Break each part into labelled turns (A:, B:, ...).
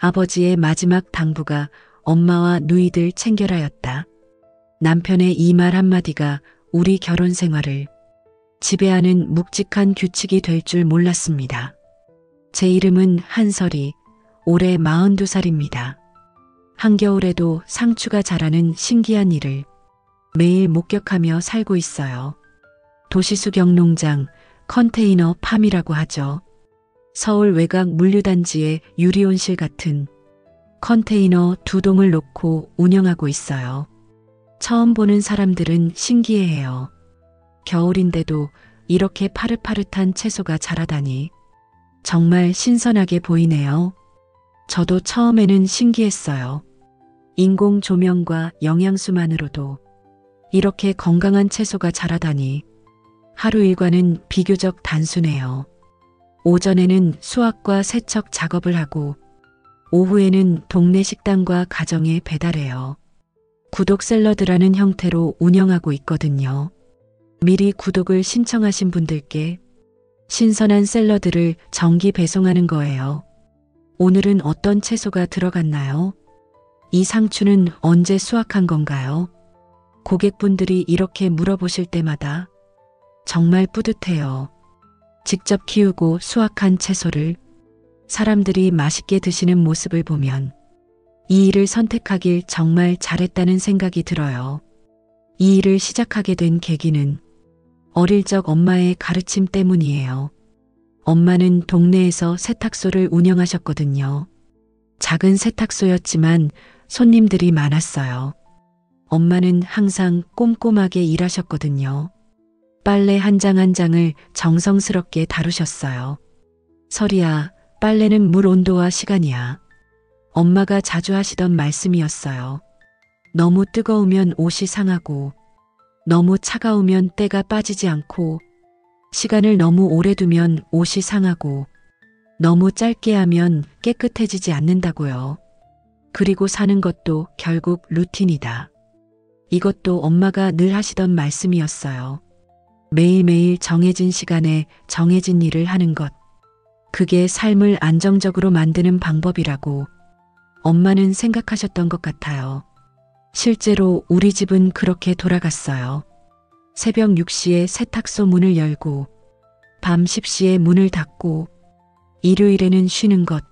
A: 아버지의 마지막 당부가 엄마와 누이들 챙겨라였다. 남편의 이 말 한마디가 우리 결혼 생활을 지배하는 묵직한 규칙이 될 줄 몰랐습니다. 제 이름은 한설이, 올해 42살입니다. 한겨울에도 상추가 자라는 신기한 일을 매일 목격하며 살고 있어요. 도시수경농장, 컨테이너 팜이라고 하죠. 서울 외곽 물류단지의 유리온실 같은 컨테이너 2동을 놓고 운영하고 있어요. 처음 보는 사람들은 신기해해요. 겨울인데도 이렇게 파릇파릇한 채소가 자라다니 정말 신선하게 보이네요. 저도 처음에는 신기했어요. 인공 조명과 영양수만으로도 이렇게 건강한 채소가 자라다니 하루 일과는 비교적 단순해요. 오전에는 수확과 세척 작업을 하고 오후에는 동네 식당과 가정에 배달해요. 구독 샐러드라는 형태로 운영하고 있거든요. 미리 구독을 신청하신 분들께 신선한 샐러드를 정기 배송하는 거예요. 오늘은 어떤 채소가 들어갔나요? 이 상추는 언제 수확한 건가요? 고객분들이 이렇게 물어보실 때마다 정말 뿌듯해요. 직접 키우고 수확한 채소를 사람들이 맛있게 드시는 모습을 보면 이 일을 선택하길 정말 잘했다는 생각이 들어요. 이 일을 시작하게 된 계기는 어릴 적 엄마의 가르침 때문이에요. 엄마는 동네에서 세탁소를 운영하셨거든요. 작은 세탁소였지만 손님들이 많았어요. 엄마는 항상 꼼꼼하게 일하셨거든요. 빨래 한 장 한 장을 정성스럽게 다루셨어요. 설이야, 빨래는 물 온도와 시간이야. 엄마가 자주 하시던 말씀이었어요. 너무 뜨거우면 옷이 상하고 너무 차가우면 때가 빠지지 않고 시간을 너무 오래 두면 옷이 상하고 너무 짧게 하면 깨끗해지지 않는다고요. 그리고 사는 것도 결국 루틴이다. 이것도 엄마가 늘 하시던 말씀이었어요. 매일매일 정해진 시간에 정해진 일을 하는 것. 그게 삶을 안정적으로 만드는 방법이라고 엄마는 생각하셨던 것 같아요. 실제로 우리 집은 그렇게 돌아갔어요. 새벽 6시에 세탁소 문을 열고 밤 10시에 문을 닫고 일요일에는 쉬는 것.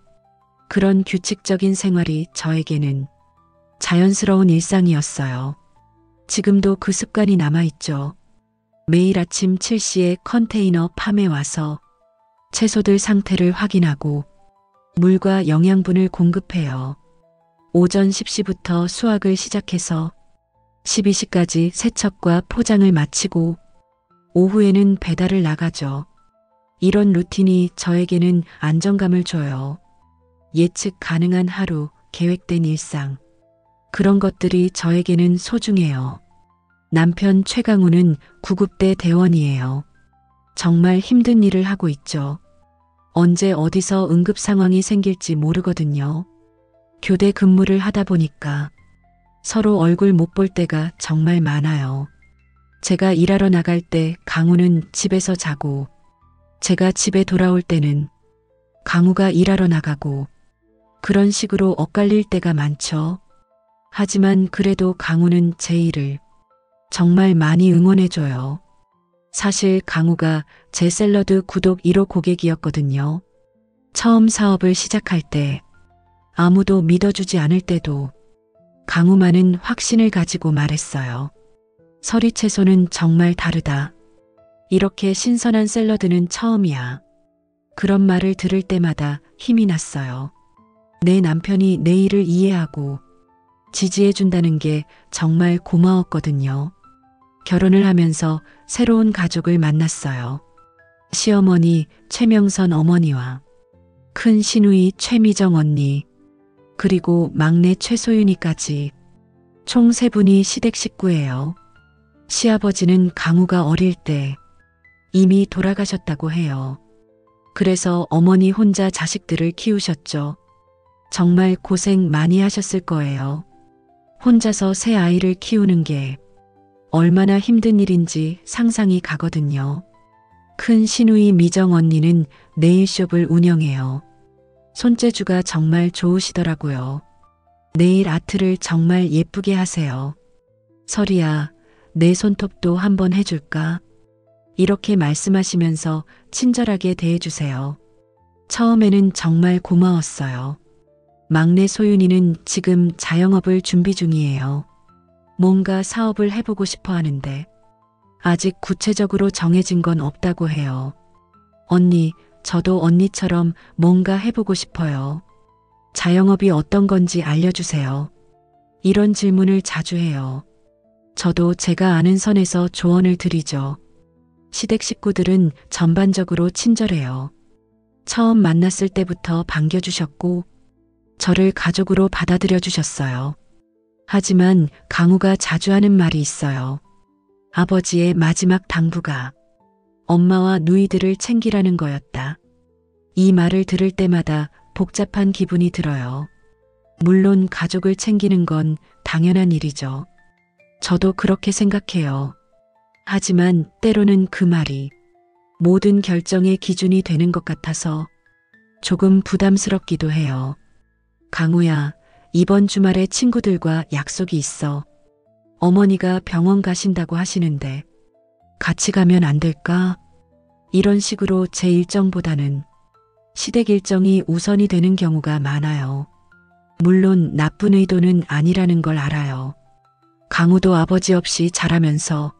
A: 그런 규칙적인 생활이 저에게는 자연스러운 일상이었어요. 지금도 그 습관이 남아있죠. 매일 아침 7시에 컨테이너 팜에 와서 채소들 상태를 확인하고 물과 영양분을 공급해요. 오전 10시부터 수확을 시작해서 12시까지 세척과 포장을 마치고 오후에는 배달을 나가죠. 이런 루틴이 저에게는 안정감을 줘요. 예측 가능한 하루, 계획된 일상. 그런 것들이 저에게는 소중해요. 남편 최강우는 구급대 대원이에요. 정말 힘든 일을 하고 있죠. 언제 어디서 응급 상황이 생길지 모르거든요. 교대 근무를 하다 보니까 서로 얼굴 못 볼 때가 정말 많아요. 제가 일하러 나갈 때 강우는 집에서 자고 제가 집에 돌아올 때는 강우가 일하러 나가고 그런 식으로 엇갈릴 때가 많죠. 하지만 그래도 강우는 제 일을 정말 많이 응원해줘요. 사실 강우가 제 샐러드 구독 1호 고객이었거든요. 처음 사업을 시작할 때 아무도 믿어주지 않을 때도 강우만은 확신을 가지고 말했어요. 설이 채소는 정말 다르다. 이렇게 신선한 샐러드는 처음이야. 그런 말을 들을 때마다 힘이 났어요. 내 남편이 내 일을 이해하고 지지해준다는 게 정말 고마웠거든요. 결혼을 하면서 새로운 가족을 만났어요. 시어머니 최명선 어머니와 큰 시누이 최미정 언니, 그리고 막내 최소윤이까지 총 3분이 시댁 식구예요. 시아버지는 강우가 어릴 때 이미 돌아가셨다고 해요. 그래서 어머니 혼자 자식들을 키우셨죠. 정말 고생 많이 하셨을 거예요. 혼자서 새 아이를 키우는 게 얼마나 힘든 일인지 상상이 가거든요. 큰 시누이 미정 언니는 네일숍을 운영해요. 손재주가 정말 좋으시더라고요. 네일 아트를 정말 예쁘게 하세요. 설이야, 내 손톱도 한번 해줄까? 이렇게 말씀하시면서 친절하게 대해주세요. 처음에는 정말 고마웠어요. 막내 소윤이는 지금 자영업을 준비 중이에요. 뭔가 사업을 해보고 싶어 하는데 아직 구체적으로 정해진 건 없다고 해요. 언니, 저도 언니처럼 뭔가 해보고 싶어요. 자영업이 어떤 건지 알려주세요. 이런 질문을 자주 해요. 저도 제가 아는 선에서 조언을 드리죠. 시댁 식구들은 전반적으로 친절해요. 처음 만났을 때부터 반겨주셨고 저를 가족으로 받아들여 주셨어요. 하지만 강우가 자주 하는 말이 있어요. 아버지의 마지막 당부가 엄마와 누이들을 챙기라는 거였다. 이 말을 들을 때마다 복잡한 기분이 들어요. 물론 가족을 챙기는 건 당연한 일이죠. 저도 그렇게 생각해요. 하지만 때로는 그 말이 모든 결정의 기준이 되는 것 같아서 조금 부담스럽기도 해요. 강우야, 이번 주말에 친구들과 약속이 있어. 어머니가 병원 가신다고 하시는데 같이 가면 안 될까? 이런 식으로 제 일정보다는 시댁 일정이 우선이 되는 경우가 많아요. 물론 나쁜 의도는 아니라는 걸 알아요. 강우도 아버지 없이 자라면서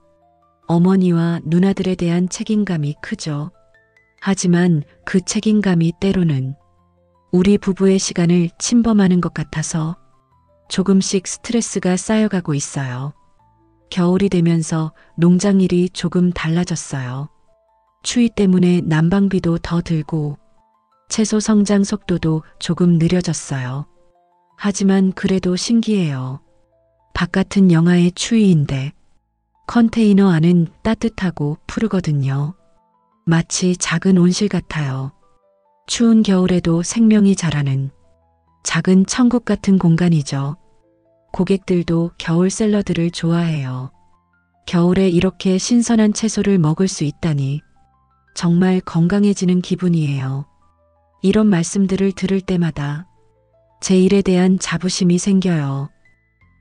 A: 어머니와 누나들에 대한 책임감이 크죠. 하지만 그 책임감이 때로는 우리 부부의 시간을 침범하는 것 같아서 조금씩 스트레스가 쌓여가고 있어요. 겨울이 되면서 농장 일이 조금 달라졌어요. 추위 때문에 난방비도 더 들고 채소 성장 속도도 조금 느려졌어요. 하지만 그래도 신기해요. 바깥은 영하의 추위인데 컨테이너 안은 따뜻하고 푸르거든요. 마치 작은 온실 같아요. 추운 겨울에도 생명이 자라는 작은 천국 같은 공간이죠. 고객들도 겨울 샐러드를 좋아해요. 겨울에 이렇게 신선한 채소를 먹을 수 있다니 정말 건강해지는 기분이에요. 이런 말씀들을 들을 때마다 제 일에 대한 자부심이 생겨요.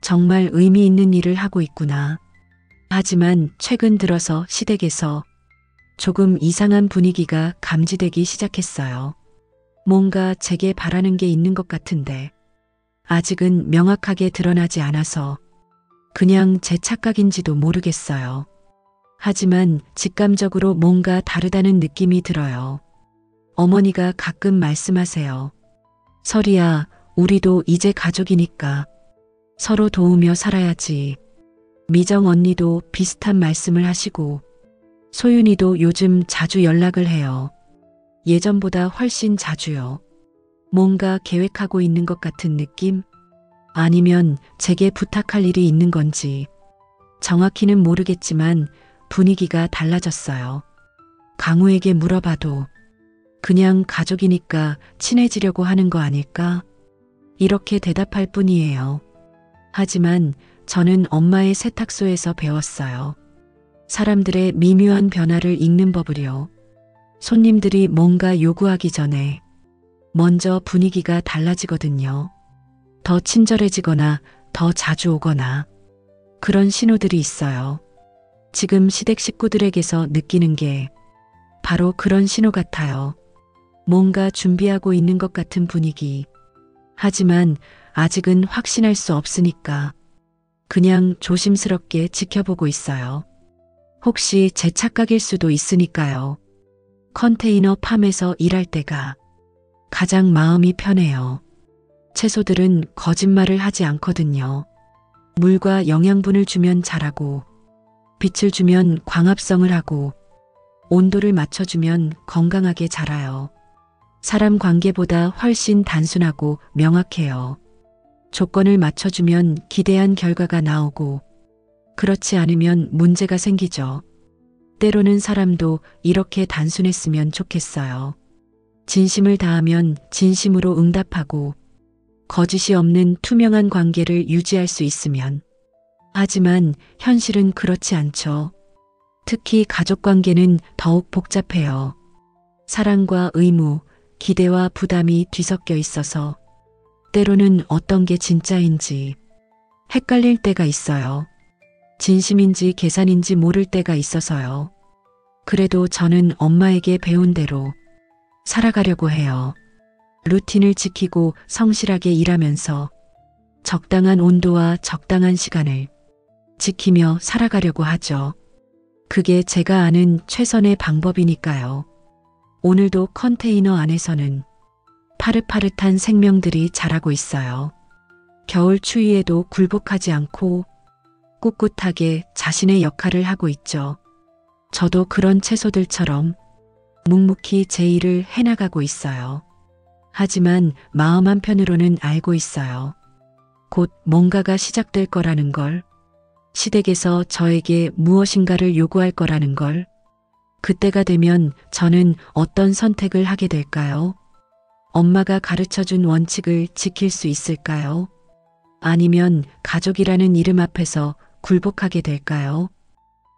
A: 정말 의미 있는 일을 하고 있구나. 하지만 최근 들어서 시댁에서 조금 이상한 분위기가 감지되기 시작했어요. 뭔가 제게 바라는 게 있는 것 같은데 아직은 명확하게 드러나지 않아서 그냥 제 착각인지도 모르겠어요. 하지만 직감적으로 뭔가 다르다는 느낌이 들어요. 어머니가 가끔 말씀하세요. 설이야, 우리도 이제 가족이니까 서로 도우며 살아야지. 미정 언니도 비슷한 말씀을 하시고 소윤이도 요즘 자주 연락을 해요. 예전보다 훨씬 자주요. 뭔가 계획하고 있는 것 같은 느낌? 아니면 제게 부탁할 일이 있는 건지 정확히는 모르겠지만 분위기가 달라졌어요. 강우에게 물어봐도 그냥 가족이니까 친해지려고 하는 거 아닐까? 이렇게 대답할 뿐이에요. 하지만 저는 엄마의 세탁소에서 배웠어요. 사람들의 미묘한 변화를 읽는 법을요. 손님들이 뭔가 요구하기 전에 먼저 분위기가 달라지거든요. 더 친절해지거나 더 자주 오거나 그런 신호들이 있어요. 지금 시댁 식구들에게서 느끼는 게 바로 그런 신호 같아요. 뭔가 준비하고 있는 것 같은 분위기. 하지만 아직은 확신할 수 없으니까 그냥 조심스럽게 지켜보고 있어요. 혹시 제 착각일 수도 있으니까요. 컨테이너 팜에서 일할 때가 가장 마음이 편해요. 채소들은 거짓말을 하지 않거든요. 물과 영양분을 주면 자라고, 빛을 주면 광합성을 하고, 온도를 맞춰주면 건강하게 자라요. 사람 관계보다 훨씬 단순하고 명확해요. 조건을 맞춰주면 기대한 결과가 나오고, 그렇지 않으면 문제가 생기죠. 때로는 사람도 이렇게 단순했으면 좋겠어요. 진심을 다하면 진심으로 응답하고 거짓이 없는 투명한 관계를 유지할 수 있으면. 하지만 현실은 그렇지 않죠. 특히 가족 관계는 더욱 복잡해요. 사랑과 의무, 기대와 부담이 뒤섞여 있어서 때로는 어떤 게 진짜인지 헷갈릴 때가 있어요. 진심인지 계산인지 모를 때가 있어서요. 그래도 저는 엄마에게 배운 대로 살아가려고 해요. 루틴을 지키고 성실하게 일하면서 적당한 온도와 적당한 시간을 지키며 살아가려고 하죠. 그게 제가 아는 최선의 방법이니까요. 오늘도 컨테이너 안에서는 파릇파릇한 생명들이 자라고 있어요. 겨울 추위에도 굴복하지 않고 꿋꿋하게 자신의 역할을 하고 있죠. 저도 그런 채소들처럼 묵묵히 제 일을 해나가고 있어요. 하지만 마음 한편으로는 알고 있어요. 곧 뭔가가 시작될 거라는 걸, 시댁에서 저에게 무엇인가를 요구할 거라는 걸, 그때가 되면 저는 어떤 선택을 하게 될까요? 엄마가 가르쳐준 원칙을 지킬 수 있을까요? 아니면 가족이라는 이름 앞에서 굴복하게 될까요?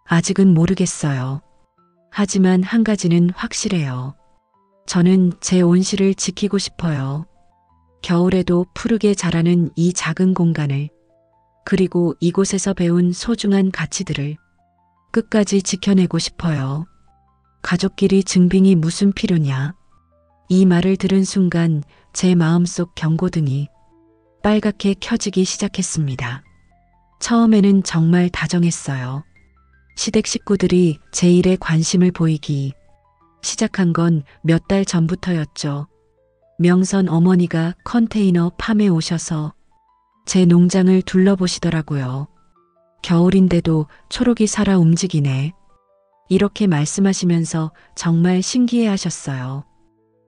A: 아직은 모르겠어요. 하지만 한 가지는 확실해요. 저는 제 온실을 지키고 싶어요. 겨울에도 푸르게 자라는 이 작은 공간을, 그리고 이곳에서 배운 소중한 가치들을 끝까지 지켜내고 싶어요. 가족끼리 증빙이 무슨 필요냐? 이 말을 들은 순간 제 마음속 경고등이 빨갛게 켜지기 시작했습니다. 처음에는 정말 다정했어요. 시댁 식구들이 제 일에 관심을 보이기 시작한 건 몇 달 전부터였죠. 명선 어머니가 컨테이너 팜에 오셔서 제 농장을 둘러보시더라고요. 겨울인데도 초록이 살아 움직이네. 이렇게 말씀하시면서 정말 신기해 하셨어요.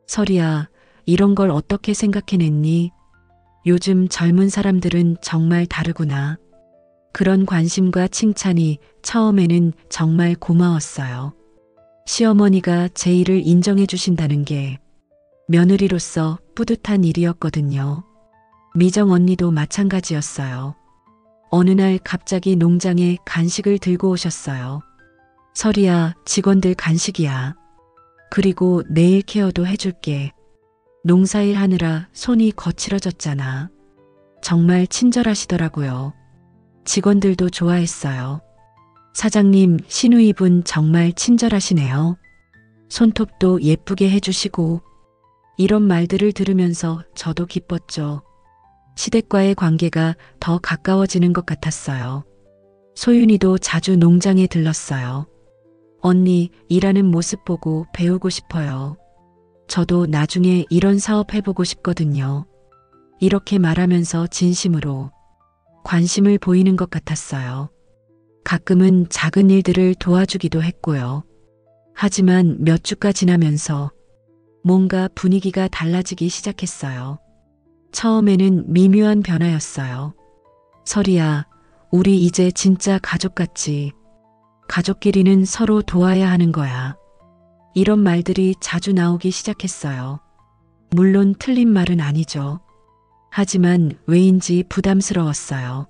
A: 설이야, 이런 걸 어떻게 생각해냈니? 요즘 젊은 사람들은 정말 다르구나. 그런 관심과 칭찬이 처음에는 정말 고마웠어요. 시어머니가 제 일을 인정해 주신다는 게 며느리로서 뿌듯한 일이었거든요. 미정 언니도 마찬가지였어요. 어느 날 갑자기 농장에 간식을 들고 오셨어요. 설이야, 직원들 간식이야. 그리고 내일 케어도 해줄게. 농사일 하느라 손이 거칠어졌잖아. 정말 친절하시더라고요. 직원들도 좋아했어요. 사장님, 시누이분 정말 친절하시네요. 손톱도 예쁘게 해주시고. 이런 말들을 들으면서 저도 기뻤죠. 시댁과의 관계가 더 가까워지는 것 같았어요. 소윤이도 자주 농장에 들렀어요. 언니, 일하는 모습 보고 배우고 싶어요. 저도 나중에 이런 사업 해보고 싶거든요. 이렇게 말하면서 진심으로 관심을 보이는 것 같았어요. 가끔은 작은 일들을 도와주기도 했고요. 하지만 몇 주가 지나면서 뭔가 분위기가 달라지기 시작했어요. 처음에는 미묘한 변화였어요. 설이야, 우리 이제 진짜 가족같이. 가족끼리는 서로 도와야 하는 거야. 이런 말들이 자주 나오기 시작했어요. 물론 틀린 말은 아니죠. 하지만 왜인지 부담스러웠어요.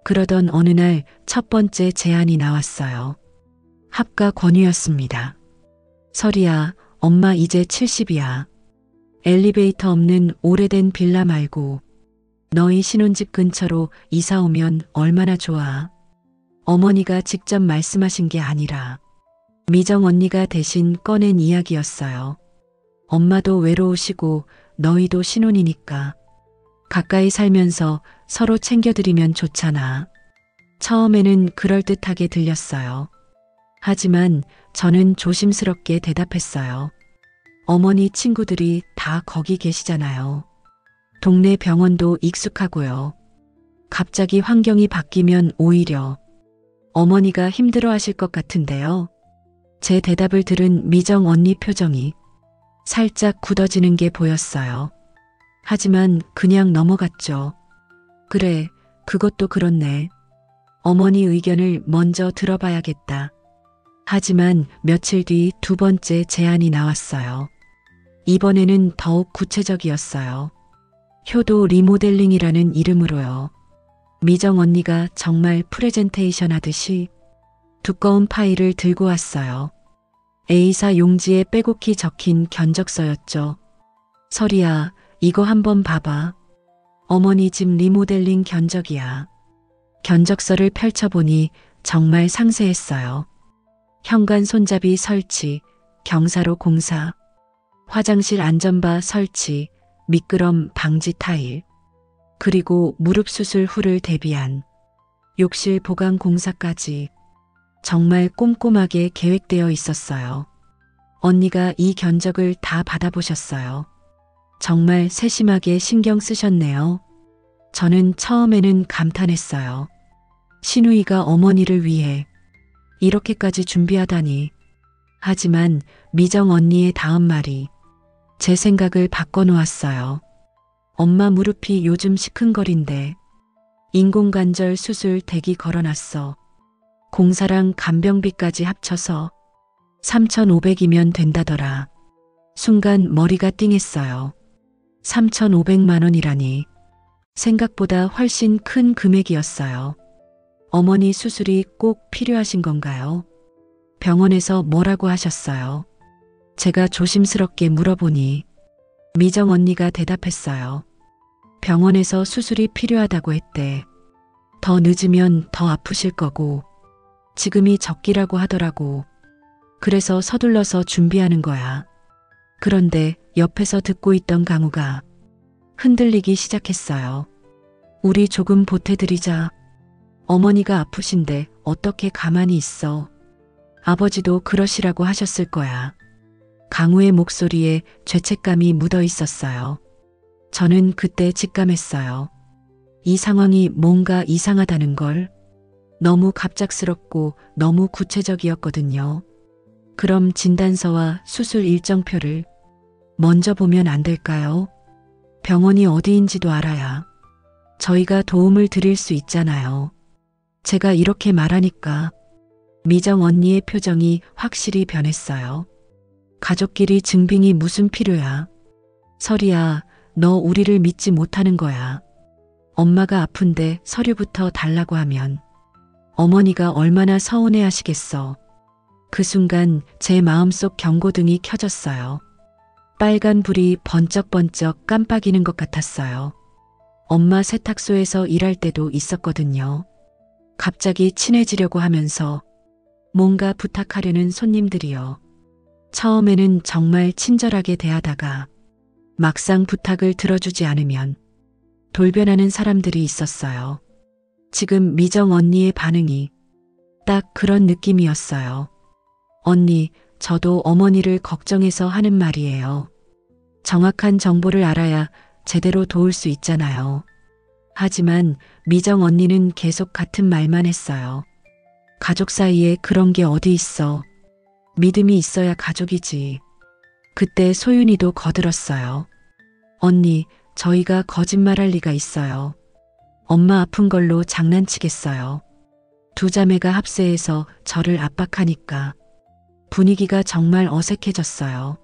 A: 그러던 어느 날 첫 번째 제안이 나왔어요. 합가 권유였습니다. 설이야, 엄마 이제 70이야. 엘리베이터 없는 오래된 빌라 말고 너희 신혼집 근처로 이사 오면 얼마나 좋아. 어머니가 직접 말씀하신 게 아니라 미정 언니가 대신 꺼낸 이야기였어요. 엄마도 외로우시고 너희도 신혼이니까 가까이 살면서 서로 챙겨드리면 좋잖아. 처음에는 그럴듯하게 들렸어요. 하지만 저는 조심스럽게 대답했어요. 어머니 친구들이 다 거기 계시잖아요. 동네 병원도 익숙하고요. 갑자기 환경이 바뀌면 오히려 어머니가 힘들어하실 것 같은데요. 제 대답을 들은 미정 언니 표정이 살짝 굳어지는 게 보였어요. 하지만 그냥 넘어갔죠. 그래, 그것도 그렇네. 어머니 의견을 먼저 들어봐야겠다. 하지만 며칠 뒤 두 번째 제안이 나왔어요. 이번에는 더욱 구체적이었어요. 효도 리모델링이라는 이름으로요. 미정 언니가 정말 프레젠테이션 하듯이 두꺼운 파일을 들고 왔어요. A사 용지에 빼곡히 적힌 견적서였죠. 설이야, 이거 한번 봐봐. 어머니 집 리모델링 견적이야. 견적서를 펼쳐보니 정말 상세했어요. 현관 손잡이 설치, 경사로 공사, 화장실 안전바 설치, 미끄럼 방지 타일, 그리고 무릎 수술 후를 대비한 욕실 보강 공사까지 정말 꼼꼼하게 계획되어 있었어요. 언니가 이 견적을 다 받아보셨어요. 정말 세심하게 신경 쓰셨네요. 저는 처음에는 감탄했어요. 시누이가 어머니를 위해 이렇게까지 준비하다니. 하지만 미정 언니의 다음 말이 제 생각을 바꿔놓았어요. 엄마 무릎이 요즘 시큰거린데 인공관절 수술 대기 걸어놨어. 공사랑 간병비까지 합쳐서 3,500이면 된다더라. 순간 머리가 띵했어요. 3,500만 원이라니. 생각보다 훨씬 큰 금액이었어요. 어머니 수술이 꼭 필요하신 건가요? 병원에서 뭐라고 하셨어요? 제가 조심스럽게 물어보니 미정 언니가 대답했어요. 병원에서 수술이 필요하다고 했대. 더 늦으면 더 아프실 거고 지금이 적기라고 하더라고. 그래서 서둘러서 준비하는 거야. 그런데 옆에서 듣고 있던 강우가 흔들리기 시작했어요. 우리 조금 보태드리자. 어머니가 아프신데 어떻게 가만히 있어. 아버지도 그러시라고 하셨을 거야. 강우의 목소리에 죄책감이 묻어 있었어요. 저는 그때 직감했어요. 이 상황이 뭔가 이상하다는 걸. 너무 갑작스럽고 너무 구체적이었거든요. 그럼 진단서와 수술 일정표를 먼저 보면 안 될까요? 병원이 어디인지도 알아야 저희가 도움을 드릴 수 있잖아요. 제가 이렇게 말하니까 미정 언니의 표정이 확실히 변했어요. 가족끼리 증빙이 무슨 필요야. 설이야, 너 우리를 믿지 못하는 거야. 엄마가 아픈데 서류부터 달라고 하면 어머니가 얼마나 서운해 하시겠어. 그 순간 제 마음속 경고등이 켜졌어요. 빨간 불이 번쩍번쩍 깜빡이는 것 같았어요. 엄마 세탁소에서 일할 때도 있었거든요. 갑자기 친해지려고 하면서 뭔가 부탁하려는 손님들이요. 처음에는 정말 친절하게 대하다가 막상 부탁을 들어주지 않으면 돌변하는 사람들이 있었어요. 지금 미정 언니의 반응이 딱 그런 느낌이었어요. 언니, 저도 어머니를 걱정해서 하는 말이에요. 정확한 정보를 알아야 제대로 도울 수 있잖아요. 하지만 미정 언니는 계속 같은 말만 했어요. 가족 사이에 그런 게 어디 있어. 믿음이 있어야 가족이지. 그때 소윤이도 거들었어요. 언니, 저희가 거짓말할 리가 있어요. 엄마 아픈 걸로 장난치겠어요. 두 자매가 합세해서 저를 압박하니까 분위기가 정말 어색해졌어요.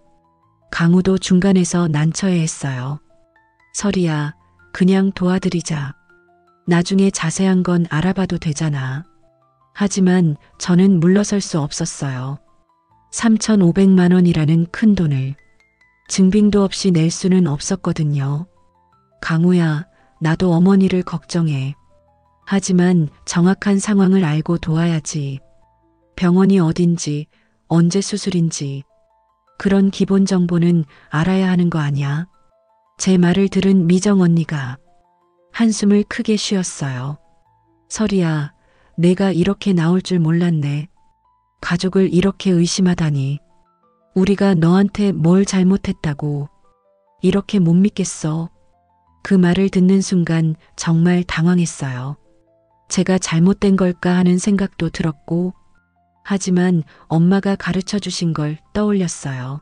A: 강우도 중간에서 난처해했어요. 설이야, 그냥 도와드리자. 나중에 자세한 건 알아봐도 되잖아. 하지만 저는 물러설 수 없었어요. 3,500만 원이라는 큰 돈을 증빙도 없이 낼 수는 없었거든요. 강우야, 나도 어머니를 걱정해. 하지만 정확한 상황을 알고 도와야지. 병원이 어딘지, 언제 수술인지, 그런 기본 정보는 알아야 하는 거 아냐? 제 말을 들은 미정 언니가 한숨을 크게 쉬었어요. 설이야, 내가 이렇게 나올 줄 몰랐네. 가족을 이렇게 의심하다니. 우리가 너한테 뭘 잘못했다고 이렇게 못 믿겠어. 그 말을 듣는 순간 정말 당황했어요. 제가 잘못된 걸까 하는 생각도 들었고, 하지만 엄마가 가르쳐 주신 걸 떠올렸어요.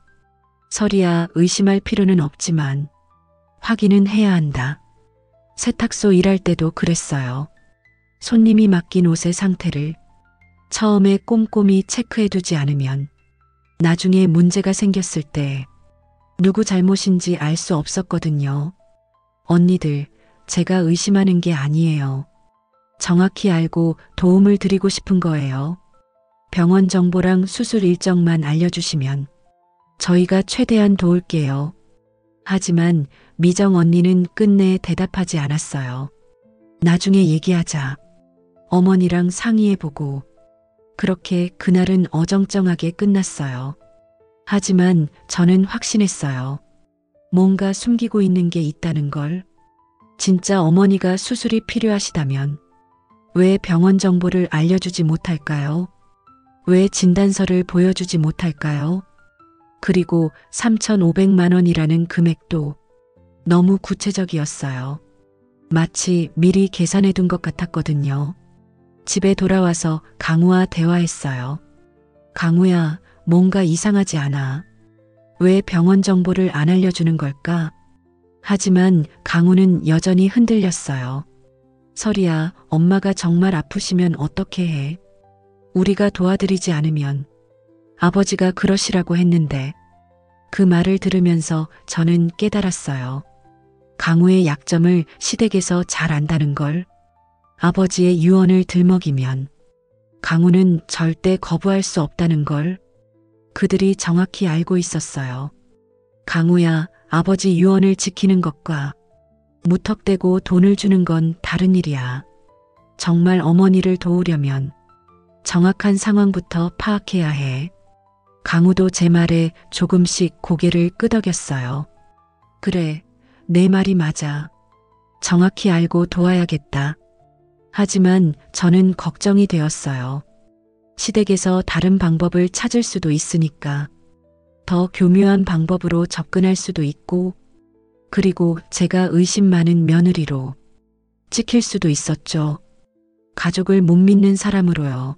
A: 설이야, 의심할 필요는 없지만 확인은 해야 한다. 세탁소 일할 때도 그랬어요. 손님이 맡긴 옷의 상태를 처음에 꼼꼼히 체크해두지 않으면 나중에 문제가 생겼을 때 누구 잘못인지 알 수 없었거든요. 언니들, 제가 의심하는 게 아니에요. 정확히 알고 도움을 드리고 싶은 거예요. 병원 정보랑 수술 일정만 알려주시면 저희가 최대한 도울게요. 하지만 미정 언니는 끝내 대답하지 않았어요. 나중에 얘기하자. 어머니랑 상의해보고. 그렇게 그날은 어정쩡하게 끝났어요. 하지만 저는 확신했어요. 뭔가 숨기고 있는 게 있다는 걸. 진짜 어머니가 수술이 필요하시다면 왜 병원 정보를 알려주지 못할까요? 왜 진단서를 보여주지 못할까요? 그리고 3,500만 원이라는 금액도 너무 구체적이었어요. 마치 미리 계산해 둔 것 같았거든요. 집에 돌아와서 강우와 대화했어요. 강우야, 뭔가 이상하지 않아. 왜 병원 정보를 안 알려주는 걸까? 하지만 강우는 여전히 흔들렸어요. 설이야, 엄마가 정말 아프시면 어떻게 해? 우리가 도와드리지 않으면. 아버지가 그러시라고 했는데. 그 말을 들으면서 저는 깨달았어요. 강우의 약점을 시댁에서 잘 안다는 걸. 아버지의 유언을 들먹이면 강우는 절대 거부할 수 없다는 걸 그들이 정확히 알고 있었어요. 강우야, 아버지 유언을 지키는 것과 무턱대고 돈을 주는 건 다른 일이야. 정말 어머니를 도우려면 정확한 상황부터 파악해야 해. 강우도 제 말에 조금씩 고개를 끄덕였어요. 그래, 내 말이 맞아. 정확히 알고 도와야겠다. 하지만 저는 걱정이 되었어요. 시댁에서 다른 방법을 찾을 수도 있으니까. 더 교묘한 방법으로 접근할 수도 있고, 그리고 제가 의심 많은 며느리로 찍힐 수도 있었죠. 가족을 못 믿는 사람으로요.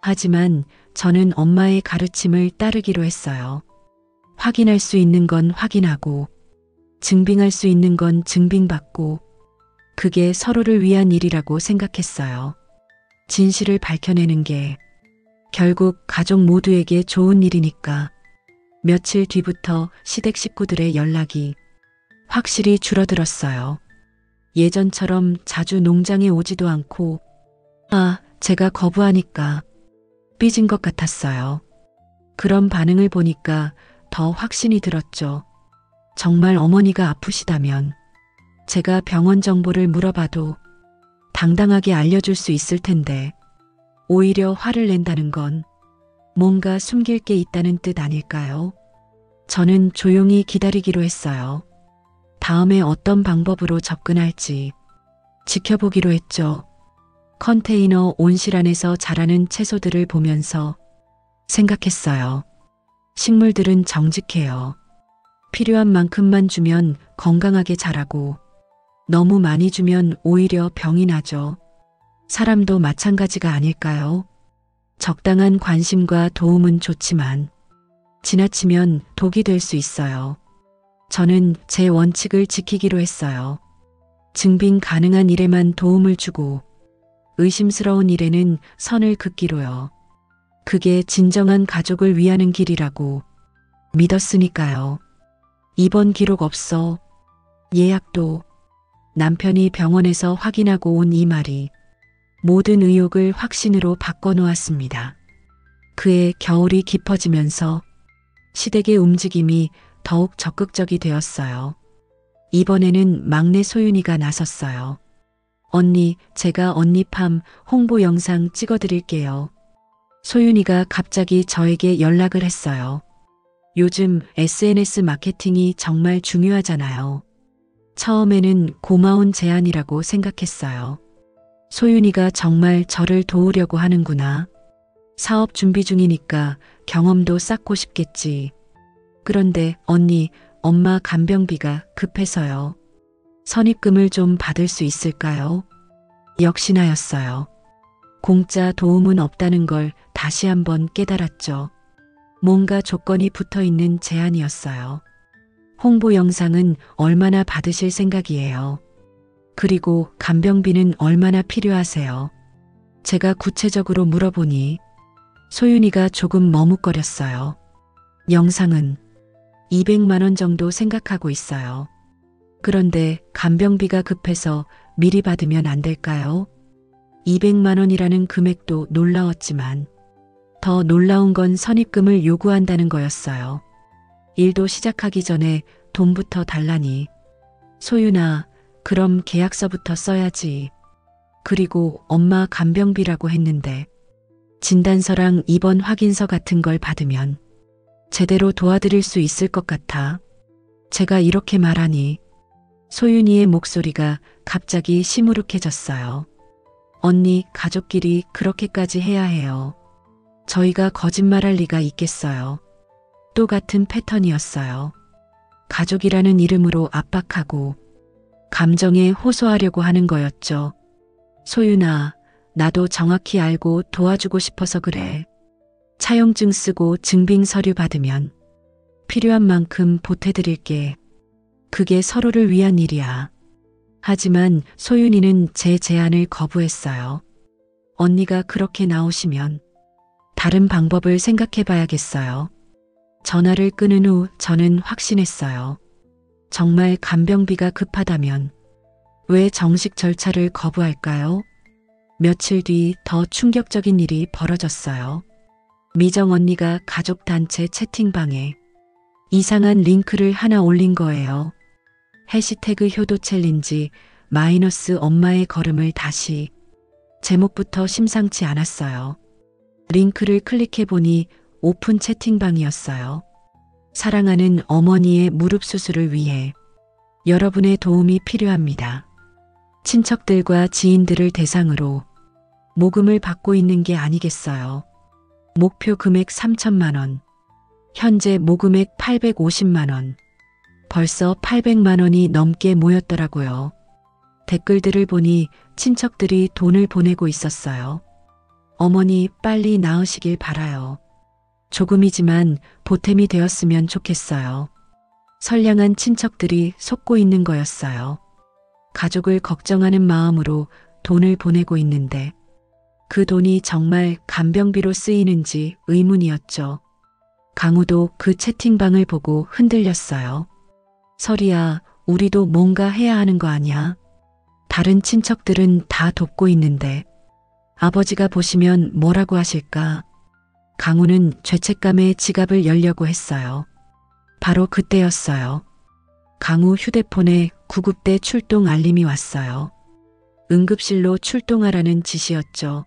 A: 하지만 저는 엄마의 가르침을 따르기로 했어요. 확인할 수 있는 건 확인하고, 증빙할 수 있는 건 증빙받고, 그게 서로를 위한 일이라고 생각했어요. 진실을 밝혀내는 게 결국 가족 모두에게 좋은 일이니까. 며칠 뒤부터 시댁 식구들의 연락이 확실히 줄어들었어요. 예전처럼 자주 농장에 오지도 않고, 제가 거부하니까 삐진 것 같았어요. 그런 반응을 보니까 더 확신이 들었죠. 정말 어머니가 아프시다면 제가 병원 정보를 물어봐도 당당하게 알려줄 수 있을 텐데 오히려 화를 낸다는 건 뭔가 숨길 게 있다는 뜻 아닐까요? 저는 조용히 기다리기로 했어요. 다음에 어떤 방법으로 접근할지 지켜보기로 했죠. 컨테이너 온실 안에서 자라는 채소들을 보면서 생각했어요. 식물들은 정직해요. 필요한 만큼만 주면 건강하게 자라고 너무 많이 주면 오히려 병이 나죠. 사람도 마찬가지가 아닐까요? 적당한 관심과 도움은 좋지만 지나치면 독이 될 수 있어요. 저는 제 원칙을 지키기로 했어요. 증빙 가능한 일에만 도움을 주고 의심스러운 일에는 선을 긋기로요. 그게 진정한 가족을 위하는 길이라고 믿었으니까요. 입원 기록 없어. 예약도. 남편이 병원에서 확인하고 온 이 말이 모든 의혹을 확신으로 바꿔놓았습니다. 그의 겨울이 깊어지면서 시댁의 움직임이 더욱 적극적이 되었어요. 이번에는 막내 소윤이가 나섰어요. 언니, 제가 언니팜 홍보 영상 찍어드릴게요. 소윤이가 갑자기 저에게 연락을 했어요. 요즘 SNS 마케팅이 정말 중요하잖아요. 처음에는 고마운 제안이라고 생각했어요. 소윤이가 정말 저를 도우려고 하는구나. 사업 준비 중이니까 경험도 쌓고 싶겠지. 그런데 언니, 엄마 간병비가 급해서요. 선입금을 좀 받을 수 있을까요? 역시나였어요. 공짜 도움은 없다는 걸 다시 한번 깨달았죠. 뭔가 조건이 붙어 있는 제안이었어요. 홍보 영상은 얼마나 받으실 생각이에요? 그리고 간병비는 얼마나 필요하세요? 제가 구체적으로 물어보니 소윤이가 조금 머뭇거렸어요. 영상은 200만 원 정도 생각하고 있어요. 그런데 간병비가 급해서 미리 받으면 안 될까요? 200만 원이라는 금액도 놀라웠지만 더 놀라운 건 선입금을 요구한다는 거였어요. 일도 시작하기 전에 돈부터 달라니. 소윤아, 그럼 계약서부터 써야지. 그리고 엄마 간병비라고 했는데 진단서랑 입원 확인서 같은 걸 받으면 제대로 도와드릴 수 있을 것 같아. 제가 이렇게 말하니 소윤이의 목소리가 갑자기 시무룩해졌어요. 언니, 가족끼리 그렇게까지 해야 해요. 저희가 거짓말할 리가 있겠어요. 또 같은 패턴이었어요. 가족이라는 이름으로 압박하고 감정에 호소하려고 하는 거였죠. 소윤아, 나도 정확히 알고 도와주고 싶어서 그래. 차용증 쓰고 증빙 서류 받으면 필요한 만큼 보태드릴게. 그게 서로를 위한 일이야. 하지만 소윤이는 제 제안을 거부했어요. 언니가 그렇게 나오시면 다른 방법을 생각해 봐야겠어요. 전화를 끊은 후 저는 확신했어요. 정말 간병비가 급하다면 왜 정식 절차를 거부할까요? 며칠 뒤 더 충격적인 일이 벌어졌어요. 미정 언니가 가족단체 채팅방에 이상한 링크를 하나 올린 거예요. 해시태그 효도 챌린지 마이너스 엄마의 걸음을 다시. 제목부터 심상치 않았어요. 링크를 클릭해보니 오픈 채팅방이었어요. 사랑하는 어머니의 무릎 수술을 위해 여러분의 도움이 필요합니다. 친척들과 지인들을 대상으로 모금을 받고 있는 게 아니겠어요. 목표 금액 3천만 원. 현재 모금액 850만 원. 벌써 800만 원이 넘게 모였더라고요. 댓글들을 보니 친척들이 돈을 보내고 있었어요. 어머니 빨리 나으시길 바라요. 조금이지만 보탬이 되었으면 좋겠어요. 선량한 친척들이 속고 있는 거였어요. 가족을 걱정하는 마음으로 돈을 보내고 있는데 그 돈이 정말 간병비로 쓰이는지 의문이었죠. 강우도 그 채팅방을 보고 흔들렸어요. 설이야, 우리도 뭔가 해야 하는 거 아니야? 다른 친척들은 다 돕고 있는데 아버지가 보시면 뭐라고 하실까? 강우는 죄책감에 지갑을 열려고 했어요. 바로 그때였어요. 강우 휴대폰에 구급대 출동 알림이 왔어요. 응급실로 출동하라는 지시였죠.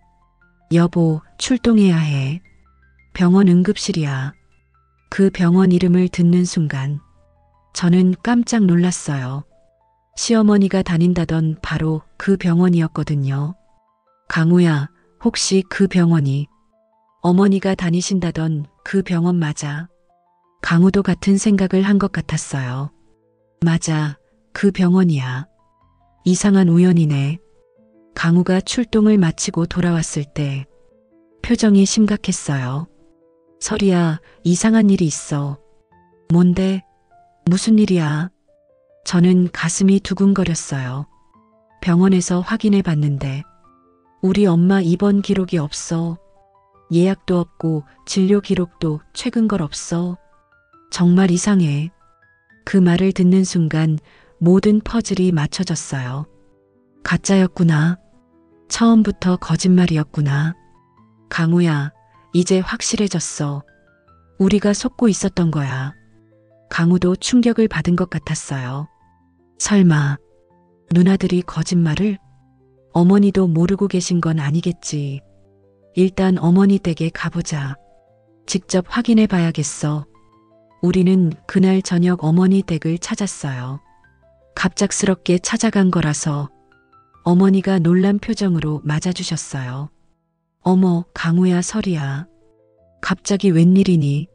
A: 여보, 출동해야 해. 병원 응급실이야. 그 병원 이름을 듣는 순간 저는 깜짝 놀랐어요. 시어머니가 다닌다던 바로 그 병원이었거든요. 강우야, 혹시 그 병원이 어머니가 다니신다던 그 병원 맞아? 강우도 같은 생각을 한 것 같았어요. 맞아, 그 병원이야. 이상한 우연이네. 강우가 출동을 마치고 돌아왔을 때 표정이 심각했어요. 설이야, 이상한 일이 있어. 뭔데? 무슨 일이야? 저는 가슴이 두근거렸어요. 병원에서 확인해 봤는데 우리 엄마 입원 기록이 없어. 예약도 없고 진료 기록도 최근 걸 없어. 정말 이상해. 그 말을 듣는 순간 모든 퍼즐이 맞춰졌어요. 가짜였구나. 처음부터 거짓말이었구나. 강우야, 이제 확실해졌어. 우리가 속고 있었던 거야. 강우도 충격을 받은 것 같았어요. 설마 누나들이 거짓말을? 어머니도 모르고 계신 건 아니겠지. 일단 어머니 댁에 가보자. 직접 확인해 봐야겠어. 우리는 그날 저녁 어머니 댁을 찾았어요. 갑작스럽게 찾아간 거라서 어머니가 놀란 표정으로 맞아주셨어요. 어머, 강우야, 설이야. 갑자기 웬일이니?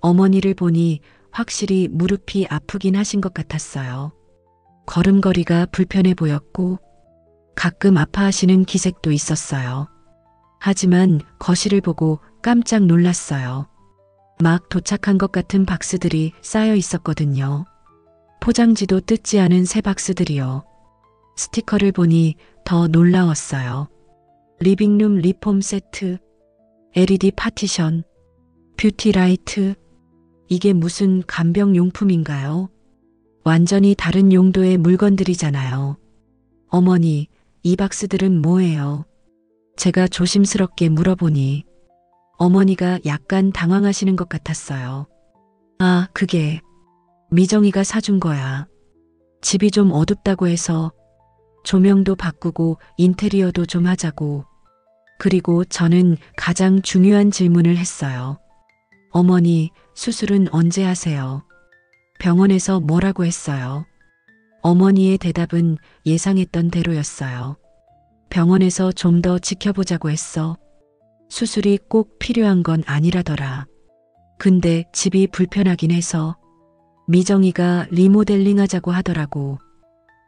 A: 어머니를 보니 확실히 무릎이 아프긴 하신 것 같았어요. 걸음걸이가 불편해 보였고 가끔 아파하시는 기색도 있었어요. 하지만 거실을 보고 깜짝 놀랐어요. 막 도착한 것 같은 박스들이 쌓여 있었거든요. 포장지도 뜯지 않은 새 박스들이요. 스티커를 보니 더 놀라웠어요. 리빙룸 리폼 세트, LED 파티션, 뷰티 라이트. 이게 무슨 간병용품인가요? 완전히 다른 용도의 물건들이잖아요. 어머니, 이 박스들은 뭐예요? 제가 조심스럽게 물어보니 어머니가 약간 당황하시는 것 같았어요. 아, 그게 미정이가 사준 거야. 집이 좀 어둡다고 해서 조명도 바꾸고 인테리어도 좀 하자고. 그리고 저는 가장 중요한 질문을 했어요. 어머니, 수술은 언제 하세요? 병원에서 뭐라고 했어요? 어머니의 대답은 예상했던 대로였어요. 병원에서 좀 더 지켜보자고 했어. 수술이 꼭 필요한 건 아니라더라. 근데 집이 불편하긴 해서 미정이가 리모델링 하자고 하더라고.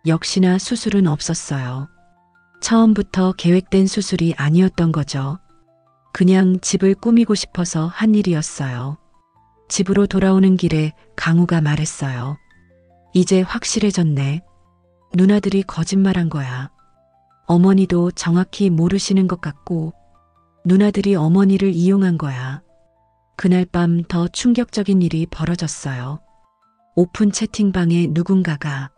A: 역시나 수술은 없었어요. 처음부터 계획된 수술이 아니었던 거죠. 그냥 집을 꾸미고 싶어서 한 일이었어요. 집으로 돌아오는 길에 강우가 말했어요. 이제 확실해졌네. 누나들이 거짓말한 거야. 어머니도 정확히 모르시는 것 같고 누나들이 어머니를 이용한 거야. 그날 밤 더 충격적인 일이 벌어졌어요. 오픈 채팅방에 누군가가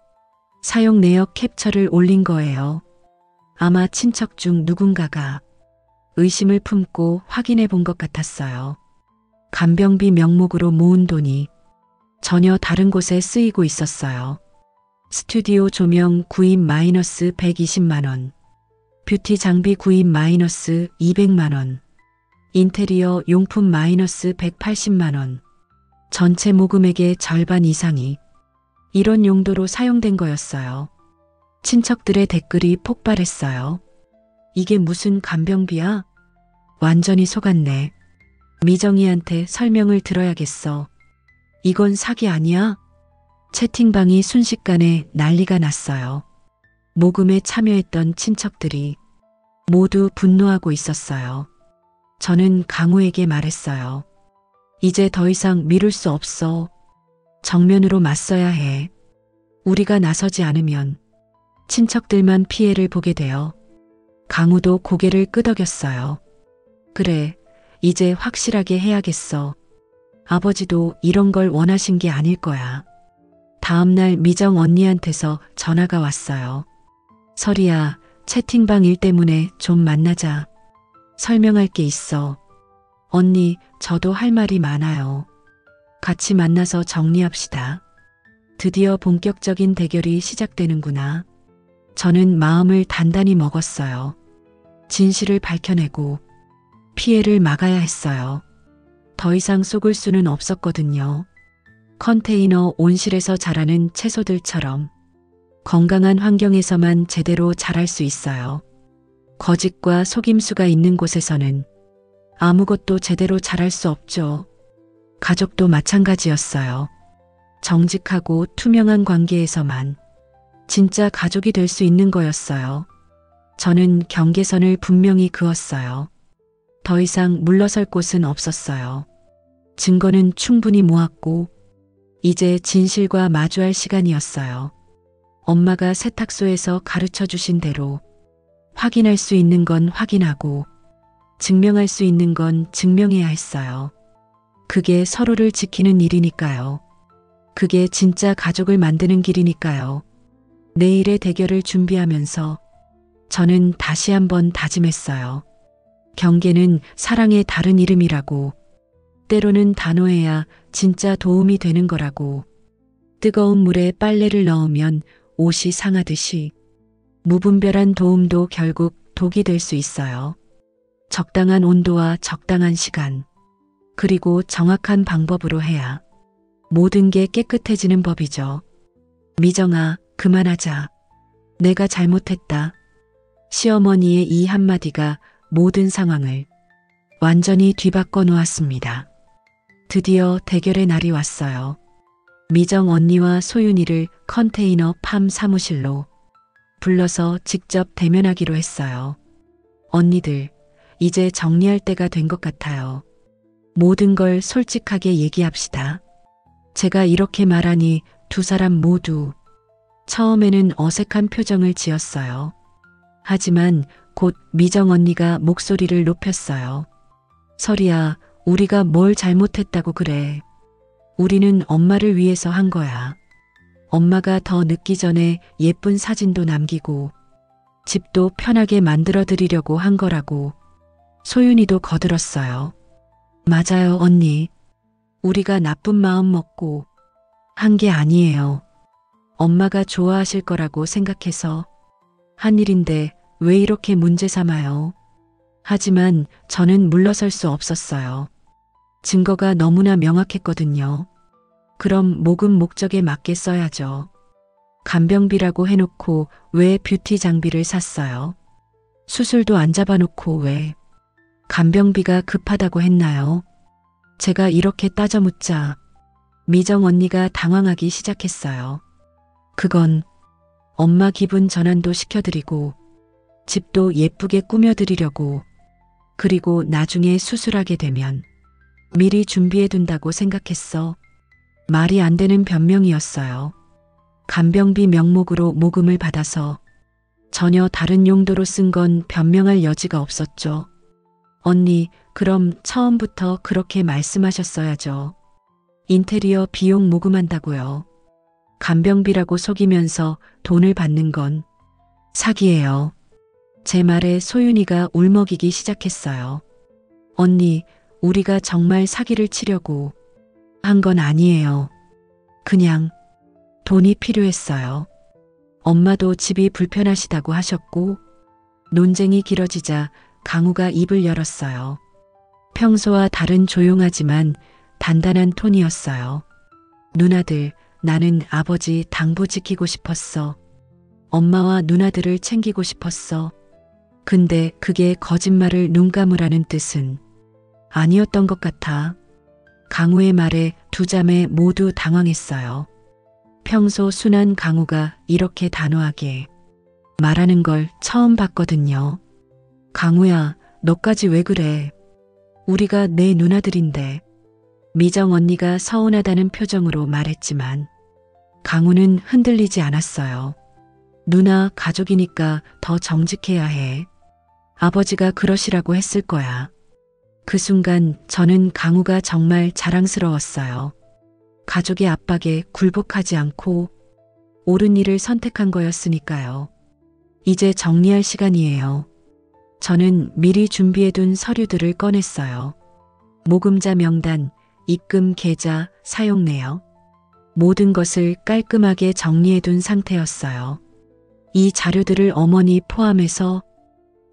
A: 사용 내역 캡처를 올린 거예요. 아마 친척 중 누군가가 의심을 품고 확인해 본 것 같았어요. 간병비 명목으로 모은 돈이 전혀 다른 곳에 쓰이고 있었어요. 스튜디오 조명 구입 마이너스 120만 원, 뷰티 장비 구입 마이너스 200만 원, 인테리어 용품 마이너스 180만 원, 전체 모금액의 절반 이상이 이런 용도로 사용된 거였어요. 친척들의 댓글이 폭발했어요. 이게 무슨 간병비야? 완전히 속았네. 미정이한테 설명을 들어야겠어. 이건 사기 아니야? 채팅방이 순식간에 난리가 났어요. 모금에 참여했던 친척들이 모두 분노하고 있었어요. 저는 강우에게 말했어요. 이제 더 이상 미룰 수 없어. 정면으로 맞서야 해. 우리가 나서지 않으면 친척들만 피해를 보게 돼요. 강우도 고개를 끄덕였어요. 그래, 이제 확실하게 해야겠어. 아버지도 이런 걸 원하신 게 아닐 거야. 다음날 미정 언니한테서 전화가 왔어요. 설이야, 채팅방 일 때문에 좀 만나자. 설명할 게 있어. 언니, 저도 할 말이 많아요. 같이 만나서 정리합시다. 드디어 본격적인 대결이 시작되는구나. 저는 마음을 단단히 먹었어요. 진실을 밝혀내고 피해를 막아야 했어요. 더 이상 속을 수는 없었거든요. 컨테이너 온실에서 자라는 채소들처럼 건강한 환경에서만 제대로 자랄 수 있어요. 거짓과 속임수가 있는 곳에서는 아무것도 제대로 자랄 수 없죠. 가족도 마찬가지였어요. 정직하고 투명한 관계에서만 진짜 가족이 될 수 있는 거였어요. 저는 경계선을 분명히 그었어요. 더 이상 물러설 곳은 없었어요. 증거는 충분히 모았고 이제 진실과 마주할 시간이었어요. 엄마가 세탁소에서 가르쳐 주신 대로 확인할 수 있는 건 확인하고 증명할 수 있는 건 증명해야 했어요. 그게 서로를 지키는 일이니까요. 그게 진짜 가족을 만드는 길이니까요. 내일의 대결을 준비하면서 저는 다시 한번 다짐했어요. 경계는 사랑의 다른 이름이라고, 때로는 단호해야 진짜 도움이 되는 거라고, 뜨거운 물에 빨래를 넣으면 옷이 상하듯이 무분별한 도움도 결국 독이 될 수 있어요. 적당한 온도와 적당한 시간, 그리고 정확한 방법으로 해야 모든 게 깨끗해지는 법이죠. 미정아, 그만하자. 내가 잘못했다. 시어머니의 이 한마디가 모든 상황을 완전히 뒤바꿔 놓았습니다. 드디어 대결의 날이 왔어요. 미정 언니와 소윤이를 컨테이너 팜 사무실로 불러서 직접 대면하기로 했어요. 언니들, 이제 정리할 때가 된 것 같아요. 모든 걸 솔직하게 얘기합시다. 제가 이렇게 말하니 두 사람 모두 처음에는 어색한 표정을 지었어요. 하지만 곧 미정 언니가 목소리를 높였어요. 설이야, 우리가 뭘 잘못했다고 그래. 우리는 엄마를 위해서 한 거야. 엄마가 더 늦기 전에 예쁜 사진도 남기고 집도 편하게 만들어 드리려고 한 거라고. 소윤이도 거들었어요. 맞아요, 언니. 우리가 나쁜 마음 먹고 한 게 아니에요. 엄마가 좋아하실 거라고 생각해서 한 일인데 왜 이렇게 문제 삼아요? 하지만 저는 물러설 수 없었어요. 증거가 너무나 명확했거든요. 그럼 모금 목적에 맞게 써야죠. 간병비라고 해놓고 왜 뷰티 장비를 샀어요? 수술도 안 잡아놓고 왜 간병비가 급하다고 했나요? 제가 이렇게 따져 묻자 미정 언니가 당황하기 시작했어요. 그건 엄마 기분 전환도 시켜드리고 집도 예쁘게 꾸며드리려고, 그리고 나중에 수술하게 되면 미리 준비해둔다고 생각했어. 말이 안 되는 변명이었어요. 간병비 명목으로 모금을 받아서 전혀 다른 용도로 쓴 건 변명할 여지가 없었죠. 언니, 그럼 처음부터 그렇게 말씀하셨어야죠. 인테리어 비용 모금한다고요. 간병비라고 속이면서 돈을 받는 건 사기예요. 제 말에 소윤이가 울먹이기 시작했어요. 언니, 우리가 정말 사기를 치려고 한 건 아니에요. 그냥 돈이 필요했어요. 엄마도 집이 불편하시다고 하셨고, 논쟁이 길어지자 강우가 입을 열었어요. 평소와 다른 조용하지만 단단한 톤이었어요. 누나들, 나는 아버지 당부 지키고 싶었어. 엄마와 누나들을 챙기고 싶었어. 근데 그게 거짓말을 눈 감으라는 뜻은 아니었던 것 같아. 강우의 말에 두 자매 모두 당황했어요. 평소 순한 강우가 이렇게 단호하게 말하는 걸 처음 봤거든요. 강우야, 너까지 왜 그래? 우리가 내 누나들인데. 미정 언니가 서운하다는 표정으로 말했지만 강우는 흔들리지 않았어요. 누나, 가족이니까 더 정직해야 해. 아버지가 그러시라고 했을 거야. 그 순간 저는 강우가 정말 자랑스러웠어요. 가족의 압박에 굴복하지 않고 옳은 일을 선택한 거였으니까요. 이제 정리할 시간이에요. 저는 미리 준비해둔 서류들을 꺼냈어요. 모금자 명단, 입금 계좌, 사용 내역. 모든 것을 깔끔하게 정리해둔 상태였어요. 이 자료들을 어머니 포함해서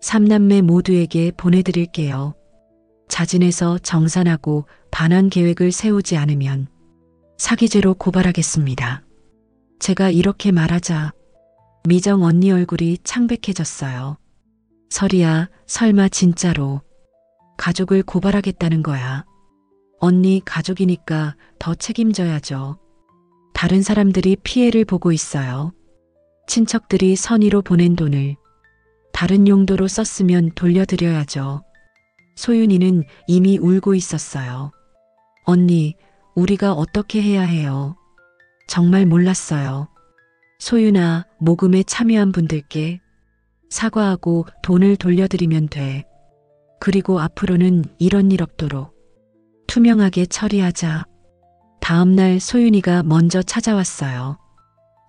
A: 3남매 모두에게 보내드릴게요. 자진해서 정산하고 반환 계획을 세우지 않으면 사기죄로 고발하겠습니다. 제가 이렇게 말하자 미정 언니 얼굴이 창백해졌어요. 설이야, 설마 진짜로 가족을 고발하겠다는 거야? 언니, 가족이니까 더 책임져야죠. 다른 사람들이 피해를 보고 있어요. 친척들이 선의로 보낸 돈을 다른 용도로 썼으면 돌려드려야죠. 소윤이는 이미 울고 있었어요. 언니, 우리가 어떻게 해야 해요? 정말 몰랐어요. 소윤아, 모금에 참여한 분들께 사과하고 돈을 돌려드리면 돼. 그리고 앞으로는 이런 일 없도록 투명하게 처리하자. 다음 날 소윤이가 먼저 찾아왔어요.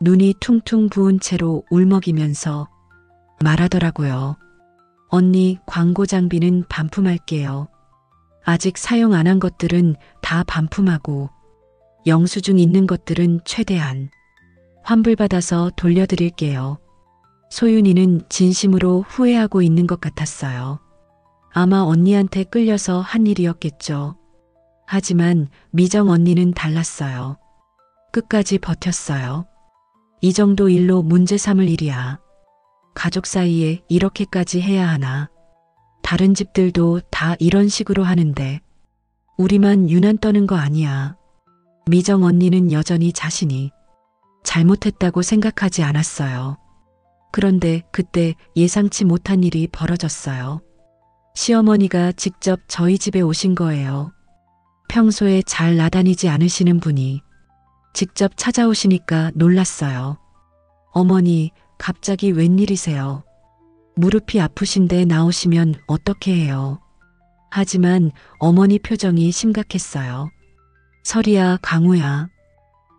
A: 눈이 퉁퉁 부은 채로 울먹이면서 말하더라고요. 언니, 광고 장비는 반품할게요. 아직 사용 안 한 것들은 다 반품하고 영수증 있는 것들은 최대한 환불받아서 돌려드릴게요. 소윤이는 진심으로 후회하고 있는 것 같았어요. 아마 언니한테 끌려서 한 일이었겠죠. 하지만 미정 언니는 달랐어요. 끝까지 버텼어요. 이 정도 일로 문제 삼을 일이야. 가족 사이에 이렇게까지 해야 하나. 다른 집들도 다 이런 식으로 하는데 우리만 유난 떠는 거 아니야. 미정 언니는 여전히 자신이 잘못했다고 생각하지 않았어요. 그런데 그때 예상치 못한 일이 벌어졌어요. 시어머니가 직접 저희 집에 오신 거예요. 평소에 잘 나다니지 않으시는 분이 직접 찾아오시니까 놀랐어요. 어머니, 갑자기 웬일이세요? 무릎이 아프신데 나오시면 어떻게 해요? 하지만 어머니 표정이 심각했어요. 설이야, 강우야.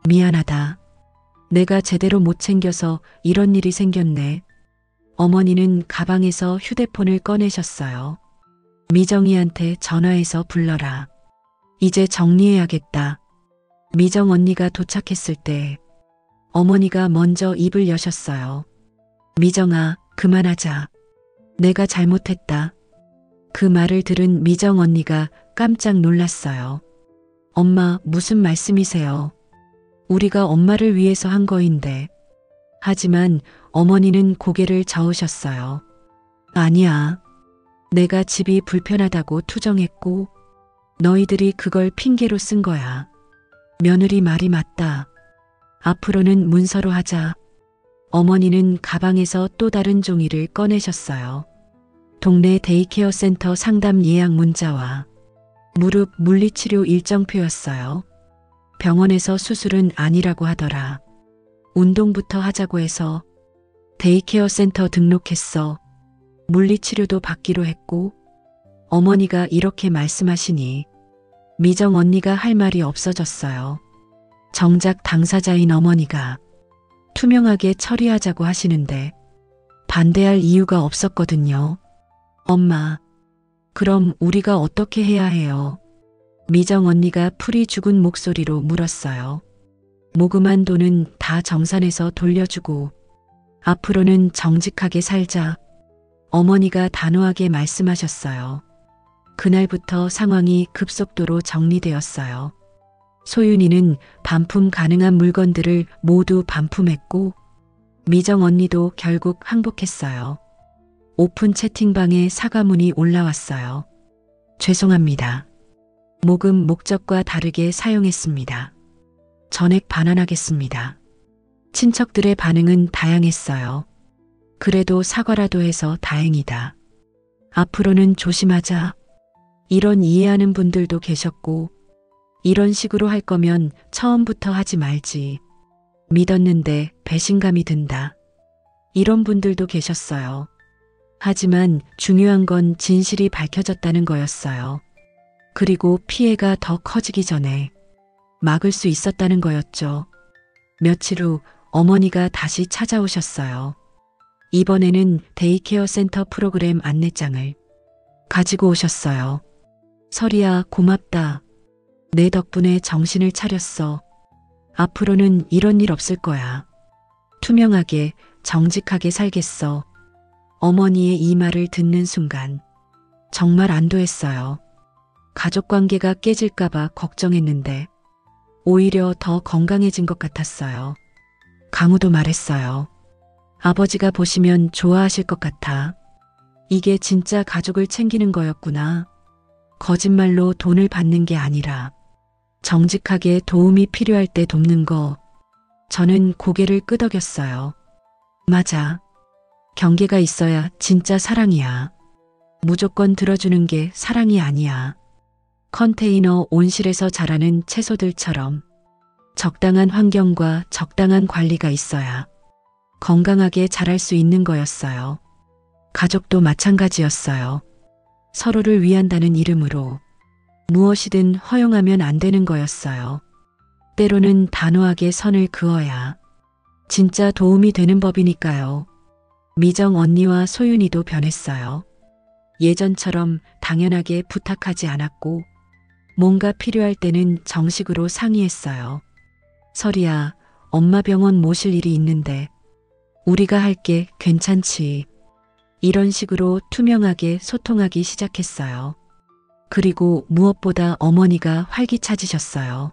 A: 미안하다. 내가 제대로 못 챙겨서 이런 일이 생겼네. 어머니는 가방에서 휴대폰을 꺼내셨어요. 미정이한테 전화해서 불러라. 이제 정리해야겠다. 미정 언니가 도착했을 때 어머니가 먼저 입을 여셨어요. 미정아, 그만하자. 내가 잘못했다. 그 말을 들은 미정 언니가 깜짝 놀랐어요. 엄마, 무슨 말씀이세요? 우리가 엄마를 위해서 한 거인데. 하지만 어머니는 고개를 저으셨어요. 아니야. 내가 집이 불편하다고 투정했고 너희들이 그걸 핑계로 쓴 거야. 며느리 말이 맞다. 앞으로는 문서로 하자. 어머니는 가방에서 또 다른 종이를 꺼내셨어요. 동네 데이케어 센터 상담 예약 문자와 무릎 물리치료 일정표였어요. 병원에서 수술은 아니라고 하더라. 운동부터 하자고 해서 데이케어 센터 등록했어. 물리치료도 받기로 했고 어머니가 이렇게 말씀하시니 미정 언니가 할 말이 없어졌어요. 정작 당사자인 어머니가 투명하게 처리하자고 하시는데 반대할 이유가 없었거든요. 엄마, 그럼 우리가 어떻게 해야 해요? 미정 언니가 풀이 죽은 목소리로 물었어요. 모금한 돈은 다 정산해서 돌려주고 앞으로는 정직하게 살자. 어머니가 단호하게 말씀하셨어요. 그날부터 상황이 급속도로 정리되었어요. 소윤이는 반품 가능한 물건들을 모두 반품했고 미정 언니도 결국 항복했어요. 오픈 채팅방에 사과문이 올라왔어요. 죄송합니다. 모금 목적과 다르게 사용했습니다. 전액 반환하겠습니다. 친척들의 반응은 다양했어요. 그래도 사과라도 해서 다행이다. 앞으로는 조심하자. 이런 이해하는 분들도 계셨고 이런 식으로 할 거면 처음부터 하지 말지. 믿었는데 배신감이 든다. 이런 분들도 계셨어요. 하지만 중요한 건 진실이 밝혀졌다는 거였어요. 그리고 피해가 더 커지기 전에 막을 수 있었다는 거였죠. 며칠 후 어머니가 다시 찾아오셨어요. 이번에는 데이케어 센터 프로그램 안내장을 가지고 오셨어요. 설이야, 고맙다. 내 덕분에 정신을 차렸어. 앞으로는 이런 일 없을 거야. 투명하게, 정직하게 살겠어. 어머니의 이 말을 듣는 순간 정말 안도했어요. 가족관계가 깨질까봐 걱정했는데 오히려 더 건강해진 것 같았어요. 강우도 말했어요. 아버지가 보시면 좋아하실 것 같아. 이게 진짜 가족을 챙기는 거였구나. 거짓말로 돈을 받는 게 아니라 정직하게 도움이 필요할 때 돕는 거. 저는 고개를 끄덕였어요. 맞아. 경계가 있어야 진짜 사랑이야. 무조건 들어주는 게 사랑이 아니야. 컨테이너 온실에서 자라는 채소들처럼 적당한 환경과 적당한 관리가 있어야 건강하게 자랄 수 있는 거였어요. 가족도 마찬가지였어요. 서로를 위한다는 이름으로 무엇이든 허용하면 안 되는 거였어요. 때로는 단호하게 선을 그어야 진짜 도움이 되는 법이니까요. 미정 언니와 소윤이도 변했어요. 예전처럼 당연하게 부탁하지 않았고 뭔가 필요할 때는 정식으로 상의했어요. 설이야, 엄마 병원 모실 일이 있는데 우리가 할게, 괜찮지? 이런 식으로 투명하게 소통하기 시작했어요. 그리고 무엇보다 어머니가 활기차지셨어요.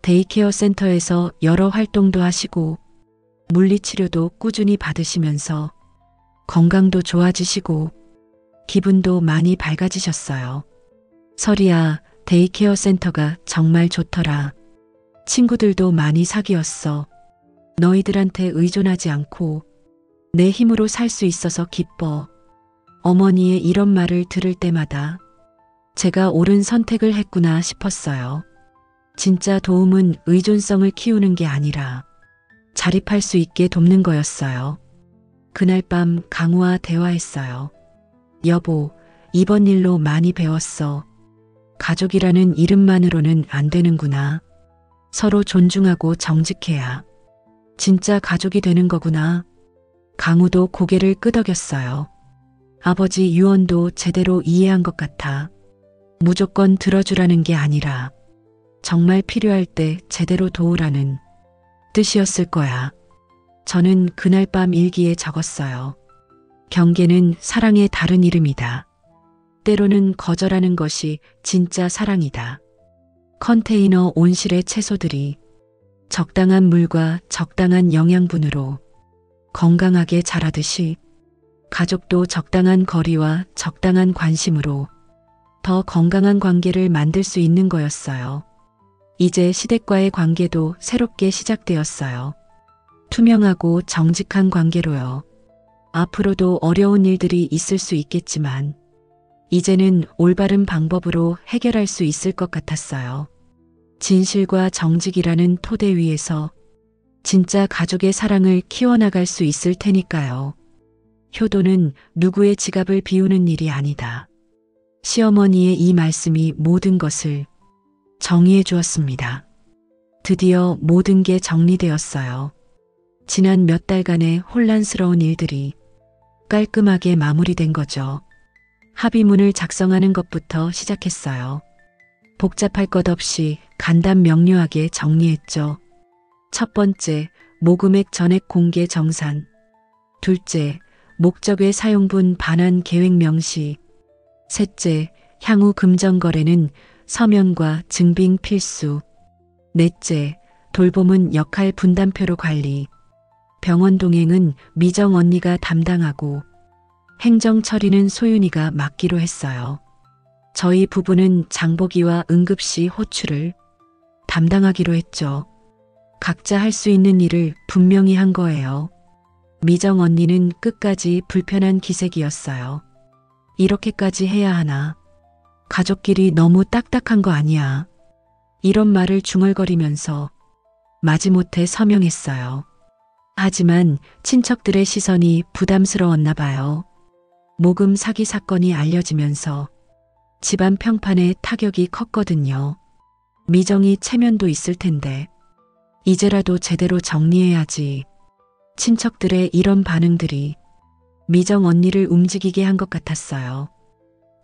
A: 데이케어 센터에서 여러 활동도 하시고 물리치료도 꾸준히 받으시면서 건강도 좋아지시고 기분도 많이 밝아지셨어요. 설이야, 데이케어 센터가 정말 좋더라. 친구들도 많이 사귀었어. 너희들한테 의존하지 않고 내 힘으로 살 수 있어서 기뻐. 어머니의 이런 말을 들을 때마다 제가 옳은 선택을 했구나 싶었어요. 진짜 도움은 의존성을 키우는 게 아니라 자립할 수 있게 돕는 거였어요. 그날 밤 강우와 대화했어요. 여보, 이번 일로 많이 배웠어. 가족이라는 이름만으로는 안 되는구나. 서로 존중하고 정직해야 진짜 가족이 되는 거구나. 강우도 고개를 끄덕였어요. 아버지 유언도 제대로 이해한 것 같아. 무조건 들어주라는 게 아니라 정말 필요할 때 제대로 도우라는 뜻이었을 거야. 저는 그날 밤 일기에 적었어요. 경계는 사랑의 다른 이름이다. 때로는 거절하는 것이 진짜 사랑이다. 컨테이너 온실의 채소들이 적당한 물과 적당한 영양분으로 건강하게 자라듯이 가족도 적당한 거리와 적당한 관심으로 더 건강한 관계를 만들 수 있는 거였어요. 이제 시댁과의 관계도 새롭게 시작되었어요. 투명하고 정직한 관계로요. 앞으로도 어려운 일들이 있을 수 있겠지만 이제는 올바른 방법으로 해결할 수 있을 것 같았어요. 진실과 정직이라는 토대 위에서 진짜 가족의 사랑을 키워나갈 수 있을 테니까요. 효도는 누구의 지갑을 비우는 일이 아니다. 시어머니의 이 말씀이 모든 것을 정리해 주었습니다. 드디어 모든 게 정리되었어요. 지난 몇 달간의 혼란스러운 일들이 깔끔하게 마무리된 거죠. 합의문을 작성하는 것부터 시작했어요. 복잡할 것 없이 간단 명료하게 정리했죠. 첫 번째, 모금액 전액 공개 정산. 둘째, 목적외 사용분 반환 계획 명시. 셋째, 향후 금전거래는 서면과 증빙 필수. 넷째, 돌봄은 역할 분담표로 관리. 병원 동행은 미정 언니가 담당하고 행정 처리는 소윤이가 맡기로 했어요. 저희 부부는 장보기와 응급시 호출을 담당하기로 했죠. 각자 할 수 있는 일을 분명히 한 거예요. 미정 언니는 끝까지 불편한 기색이었어요. 이렇게까지 해야 하나? 가족끼리 너무 딱딱한 거 아니야? 이런 말을 중얼거리면서 마지못해 서명했어요. 하지만 친척들의 시선이 부담스러웠나 봐요. 모금 사기 사건이 알려지면서 집안 평판에 타격이 컸거든요. 미정이 체면도 있을 텐데 이제라도 제대로 정리해야지. 친척들의 이런 반응들이 미정 언니를 움직이게 한 것 같았어요.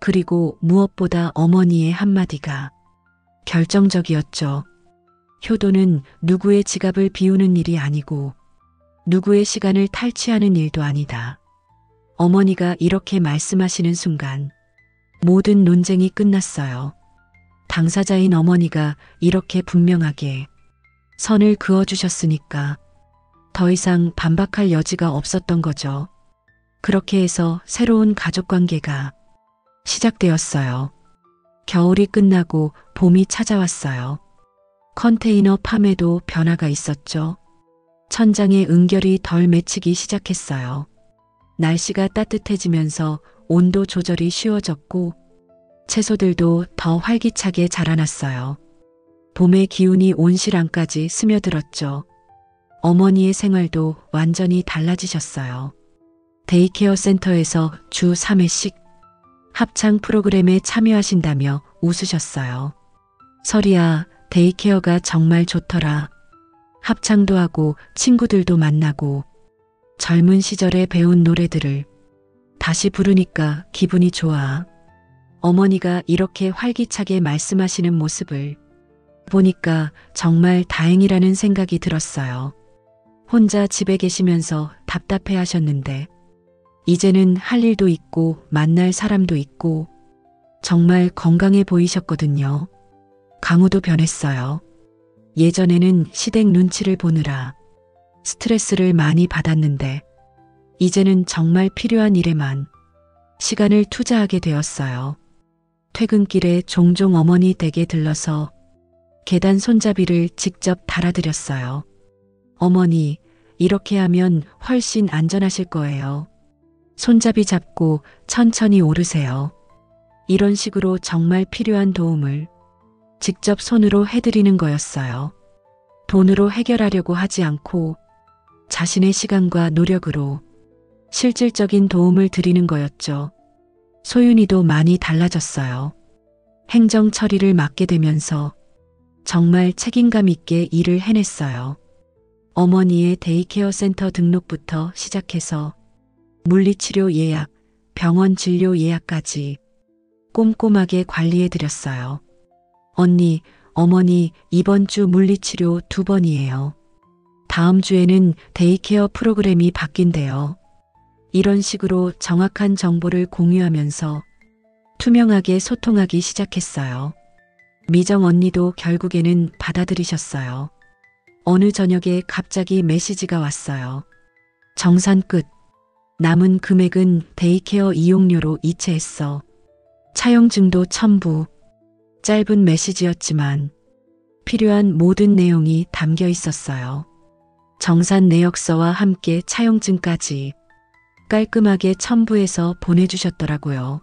A: 그리고 무엇보다 어머니의 한마디가 결정적이었죠. 효도는 누구의 지갑을 비우는 일이 아니고 누구의 시간을 탈취하는 일도 아니다. 어머니가 이렇게 말씀하시는 순간 모든 논쟁이 끝났어요. 당사자인 어머니가 이렇게 분명하게 선을 그어주셨으니까 더 이상 반박할 여지가 없었던 거죠. 그렇게 해서 새로운 가족관계가 시작되었어요. 겨울이 끝나고 봄이 찾아왔어요. 컨테이너 팜에도 변화가 있었죠. 천장에 은결이 덜 맺히기 시작했어요. 날씨가 따뜻해지면서 온도 조절이 쉬워졌고 채소들도 더 활기차게 자라났어요. 봄의 기운이 온실 안까지 스며들었죠. 어머니의 생활도 완전히 달라지셨어요. 데이케어 센터에서 주 3회씩 합창 프로그램에 참여하신다며 웃으셨어요. 설이야, 데이케어가 정말 좋더라. 합창도 하고 친구들도 만나고 젊은 시절에 배운 노래들을 다시 부르니까 기분이 좋아. 어머니가 이렇게 활기차게 말씀하시는 모습을 보니까 정말 다행이라는 생각이 들었어요. 혼자 집에 계시면서 답답해 하셨는데 이제는 할 일도 있고 만날 사람도 있고 정말 건강해 보이셨거든요. 강우도 변했어요. 예전에는 시댁 눈치를 보느라 스트레스를 많이 받았는데 이제는 정말 필요한 일에만 시간을 투자하게 되었어요. 퇴근길에 종종 어머니 댁에 들러서 계단 손잡이를 직접 달아드렸어요. 어머니, 이렇게 하면 훨씬 안전하실 거예요. 손잡이 잡고 천천히 오르세요. 이런 식으로 정말 필요한 도움을 직접 손으로 해드리는 거였어요. 돈으로 해결하려고 하지 않고 자신의 시간과 노력으로 실질적인 도움을 드리는 거였죠. 소윤이도 많이 달라졌어요. 행정 처리를 맡게 되면서 정말 책임감 있게 일을 해냈어요. 어머니의 데이케어 센터 등록부터 시작해서 물리치료 예약, 병원 진료 예약까지 꼼꼼하게 관리해 드렸어요. 언니, 어머니 이번 주 물리치료 2번이에요. 다음 주에는 데이케어 프로그램이 바뀐대요. 이런 식으로 정확한 정보를 공유하면서 투명하게 소통하기 시작했어요. 미정 언니도 결국에는 받아들이셨어요. 어느 저녁에 갑자기 메시지가 왔어요. 정산 끝. 남은 금액은 데이케어 이용료로 이체했어. 차용증도 첨부. 짧은 메시지였지만 필요한 모든 내용이 담겨 있었어요. 정산 내역서와 함께 차용증까지 깔끔하게 첨부해서 보내주셨더라고요.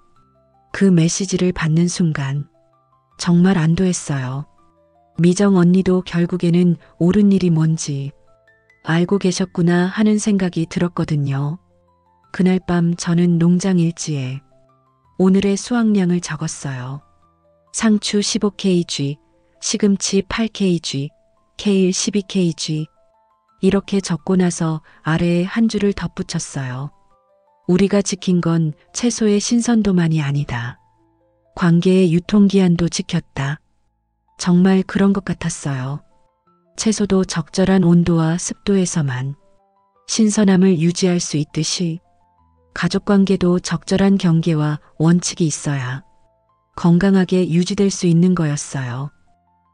A: 그 메시지를 받는 순간 정말 안도했어요. 미정 언니도 결국에는 옳은 일이 뭔지 알고 계셨구나 하는 생각이 들었거든요. 그날 밤 저는 농장 일지에 오늘의 수확량을 적었어요. 상추 15kg, 시금치 8kg, 케일 12kg. 이렇게 적고 나서 아래에 한 줄을 덧붙였어요. 우리가 지킨 건 채소의 신선도만이 아니다. 관계의 유통기한도 지켰다. 정말 그런 것 같았어요. 채소도 적절한 온도와 습도에서만 신선함을 유지할 수 있듯이 가족관계도 적절한 경계와 원칙이 있어야 건강하게 유지될 수 있는 거였어요.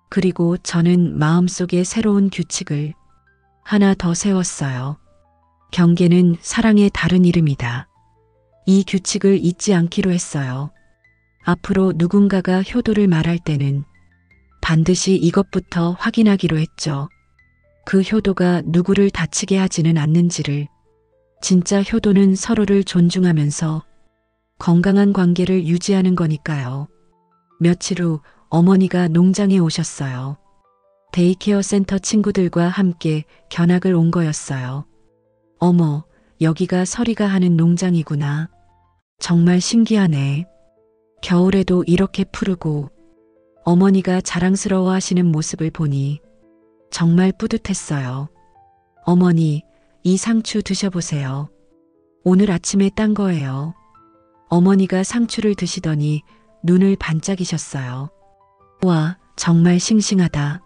A: 그리고 저는 마음속에 새로운 규칙을 하나 더 세웠어요. 경계는 사랑의 다른 이름이다. 이 규칙을 잊지 않기로 했어요. 앞으로 누군가가 효도를 말할 때는 반드시 이것부터 확인하기로 했죠. 그 효도가 누구를 다치게 하지는 않는지를. 진짜 효도는 서로를 존중하면서 건강한 관계를 유지하는 거니까요. 며칠 후 어머니가 농장에 오셨어요. 데이케어 센터 친구들과 함께 견학을 온 거였어요. 어머, 여기가 서리가 하는 농장이구나. 정말 신기하네. 겨울에도 이렇게 푸르고 어머니가 자랑스러워 하시는 모습을 보니 정말 뿌듯했어요. 어머니, 이 상추 드셔보세요. 오늘 아침에 딴 거예요. 어머니가 상추를 드시더니 눈을 반짝이셨어요. 와, 정말 싱싱하다.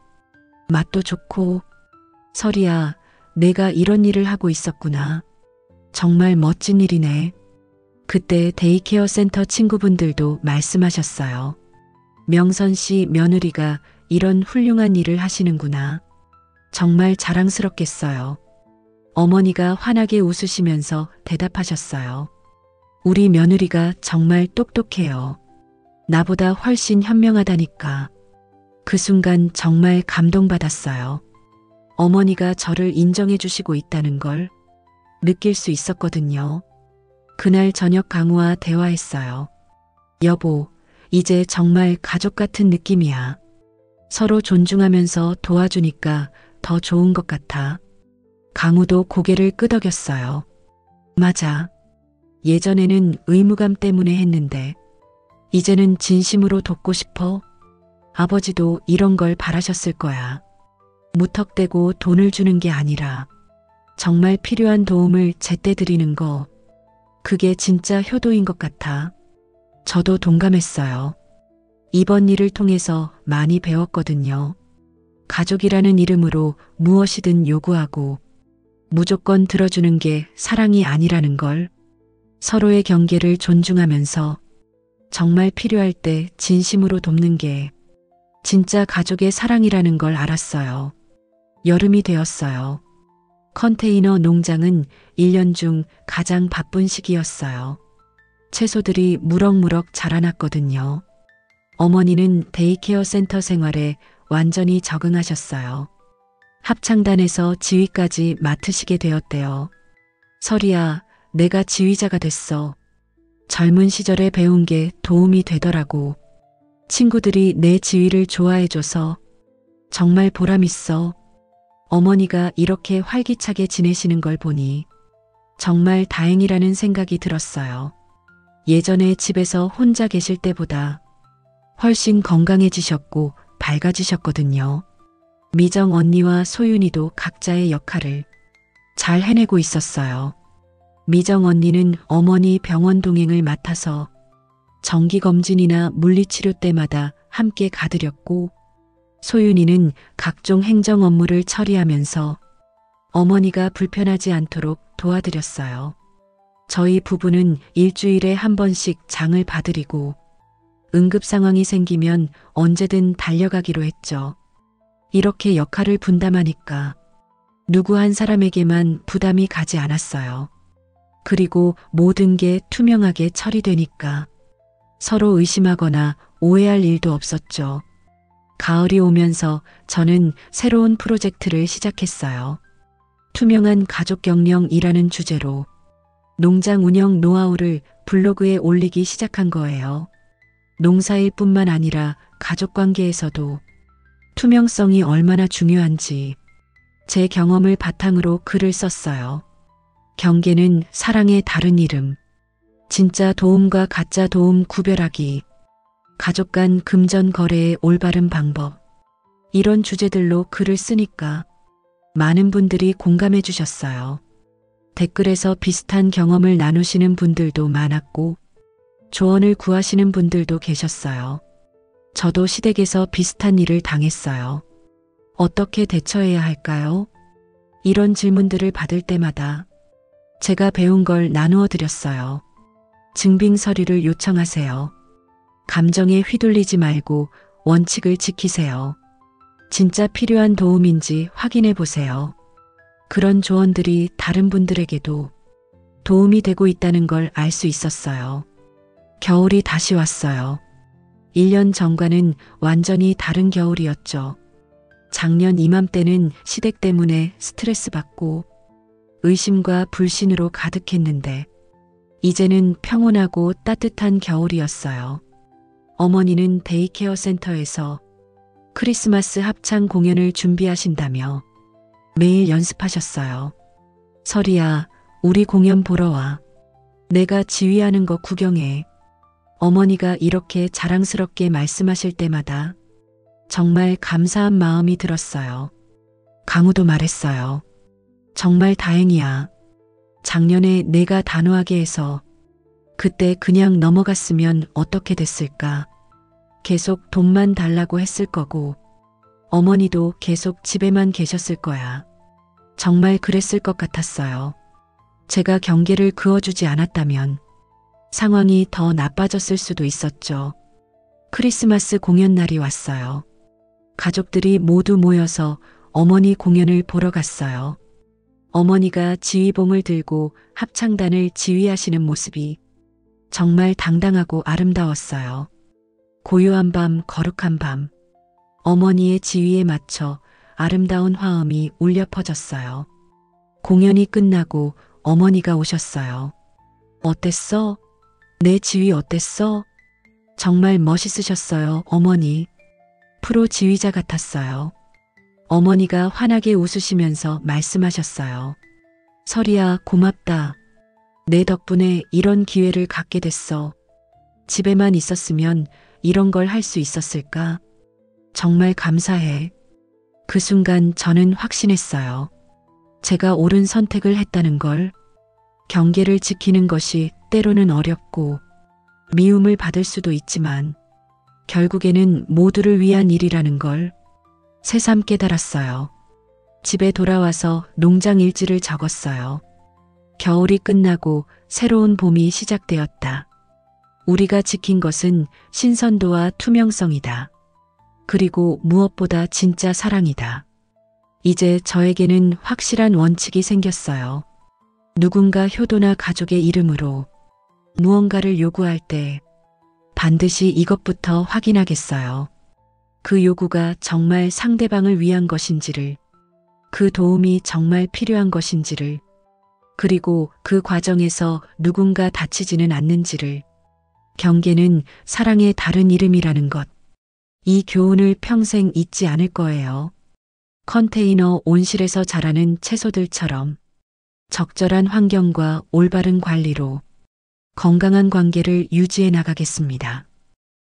A: 맛도 좋고. 설이야, 내가 이런 일을 하고 있었구나. 정말 멋진 일이네. 그때 데이케어 센터 친구분들도 말씀하셨어요. 명선 씨 며느리가 이런 훌륭한 일을 하시는구나. 정말 자랑스럽겠어요. 어머니가 환하게 웃으시면서 대답하셨어요. 우리 며느리가 정말 똑똑해요. 나보다 훨씬 현명하다니까. 그 순간 정말 감동받았어요. 어머니가 저를 인정해 주시고 있다는 걸 느낄 수 있었거든요. 그날 저녁 강우와 대화했어요. 여보, 이제 정말 가족 같은 느낌이야. 서로 존중하면서 도와주니까 더 좋은 것 같아. 강우도 고개를 끄덕였어요. 맞아. 예전에는 의무감 때문에 했는데 이제는 진심으로 돕고 싶어. 아버지도 이런 걸 바라셨을 거야. 무턱대고 돈을 주는 게 아니라 정말 필요한 도움을 제때 드리는 거. 그게 진짜 효도인 것 같아. 저도 동감했어요. 이번 일을 통해서 많이 배웠거든요. 가족이라는 이름으로 무엇이든 요구하고 무조건 들어주는 게 사랑이 아니라는 걸. 서로의 경계를 존중하면서 정말 필요할 때 진심으로 돕는 게 진짜 가족의 사랑이라는 걸 알았어요. 여름이 되었어요. 컨테이너 농장은 1년 중 가장 바쁜 시기였어요. 채소들이 무럭무럭 자라났거든요. 어머니는 데이케어 센터 생활에 완전히 적응하셨어요. 합창단에서 지휘까지 맡으시게 되었대요. 설이야, 내가 지휘자가 됐어. 젊은 시절에 배운 게 도움이 되더라고. 친구들이 내 지휘를 좋아해줘서 정말 보람있어. 어머니가 이렇게 활기차게 지내시는 걸 보니 정말 다행이라는 생각이 들었어요. 예전에 집에서 혼자 계실 때보다 훨씬 건강해지셨고 밝아지셨거든요. 미정 언니와 소윤이도 각자의 역할을 잘 해내고 있었어요. 미정 언니는 어머니 병원 동행을 맡아서 정기검진이나 물리치료 때마다 함께 가드렸고, 소윤이는 각종 행정 업무를 처리하면서 어머니가 불편하지 않도록 도와드렸어요. 저희 부부는 일주일에 한 번씩 장을 봐드리고 응급 상황이 생기면 언제든 달려가기로 했죠. 이렇게 역할을 분담하니까 누구 한 사람에게만 부담이 가지 않았어요. 그리고 모든 게 투명하게 처리되니까 서로 의심하거나 오해할 일도 없었죠. 가을이 오면서 저는 새로운 프로젝트를 시작했어요. 투명한 가족 경영이라는 주제로 농장 운영 노하우를 블로그에 올리기 시작한 거예요. 농사일 뿐만 아니라 가족 관계에서도 투명성이 얼마나 중요한지 제 경험을 바탕으로 글을 썼어요. 경계는 사랑의 다른 이름, 진짜 도움과 가짜 도움 구별하기, 가족 간 금전 거래의 올바른 방법, 이런 주제들로 글을 쓰니까 많은 분들이 공감해 주셨어요. 댓글에서 비슷한 경험을 나누시는 분들도 많았고 조언을 구하시는 분들도 계셨어요. 저도 시댁에서 비슷한 일을 당했어요. 어떻게 대처해야 할까요? 이런 질문들을 받을 때마다 제가 배운 걸 나누어 드렸어요. 증빙 서류를 요청하세요. 감정에 휘둘리지 말고 원칙을 지키세요. 진짜 필요한 도움인지 확인해 보세요. 그런 조언들이 다른 분들에게도 도움이 되고 있다는 걸 알 수 있었어요. 겨울이 다시 왔어요. 1년 전과는 완전히 다른 겨울이었죠. 작년 이맘때는 시댁 때문에 스트레스 받고 의심과 불신으로 가득했는데 이제는 평온하고 따뜻한 겨울이었어요. 어머니는 데이케어 센터에서 크리스마스 합창 공연을 준비하신다며 매일 연습하셨어요. 설이야, 우리 공연 보러 와. 내가 지휘하는 거 구경해. 어머니가 이렇게 자랑스럽게 말씀하실 때마다 정말 감사한 마음이 들었어요. 강우도 말했어요. 정말 다행이야. 작년에 내가 단호하게 해서 그때 그냥 넘어갔으면 어떻게 됐을까. 계속 돈만 달라고 했을 거고 어머니도 계속 집에만 계셨을 거야. 정말 그랬을 것 같았어요. 제가 경계를 그어주지 않았다면 상황이 더 나빠졌을 수도 있었죠. 크리스마스 공연 날이 왔어요. 가족들이 모두 모여서 어머니 공연을 보러 갔어요. 어머니가 지휘봉을 들고 합창단을 지휘하시는 모습이 정말 당당하고 아름다웠어요. 고요한 밤, 거룩한 밤, 어머니의 지휘에 맞춰 아름다운 화음이 울려 퍼졌어요. 공연이 끝나고 어머니가 오셨어요. 어땠어? 내 지휘 어땠어? 정말 멋있으셨어요, 어머니. 프로 지휘자 같았어요. 어머니가 환하게 웃으시면서 말씀하셨어요. 설이야, 고맙다. 내 덕분에 이런 기회를 갖게 됐어. 집에만 있었으면 이런 걸 할 수 있었을까? 정말 감사해. 그 순간 저는 확신했어요. 제가 옳은 선택을 했다는 걸. 경계를 지키는 것이 때로는 어렵고 미움을 받을 수도 있지만 결국에는 모두를 위한 일이라는 걸 새삼 깨달았어요. 집에 돌아와서 농장 일지를 적었어요. 겨울이 끝나고 새로운 봄이 시작되었다. 우리가 지킨 것은 신선도와 투명성이다. 그리고 무엇보다 진짜 사랑이다. 이제 저에게는 확실한 원칙이 생겼어요. 누군가 효도나 가족의 이름으로 무언가를 요구할 때 반드시 이것부터 확인하겠어요. 그 요구가 정말 상대방을 위한 것인지를, 그 도움이 정말 필요한 것인지를, 그리고 그 과정에서 누군가 다치지는 않는지를. 경계는 사랑의 다른 이름이라는 것. 이 교훈을 평생 잊지 않을 거예요. 컨테이너 온실에서 자라는 채소들처럼 적절한 환경과 올바른 관리로 건강한 관계를 유지해 나가겠습니다.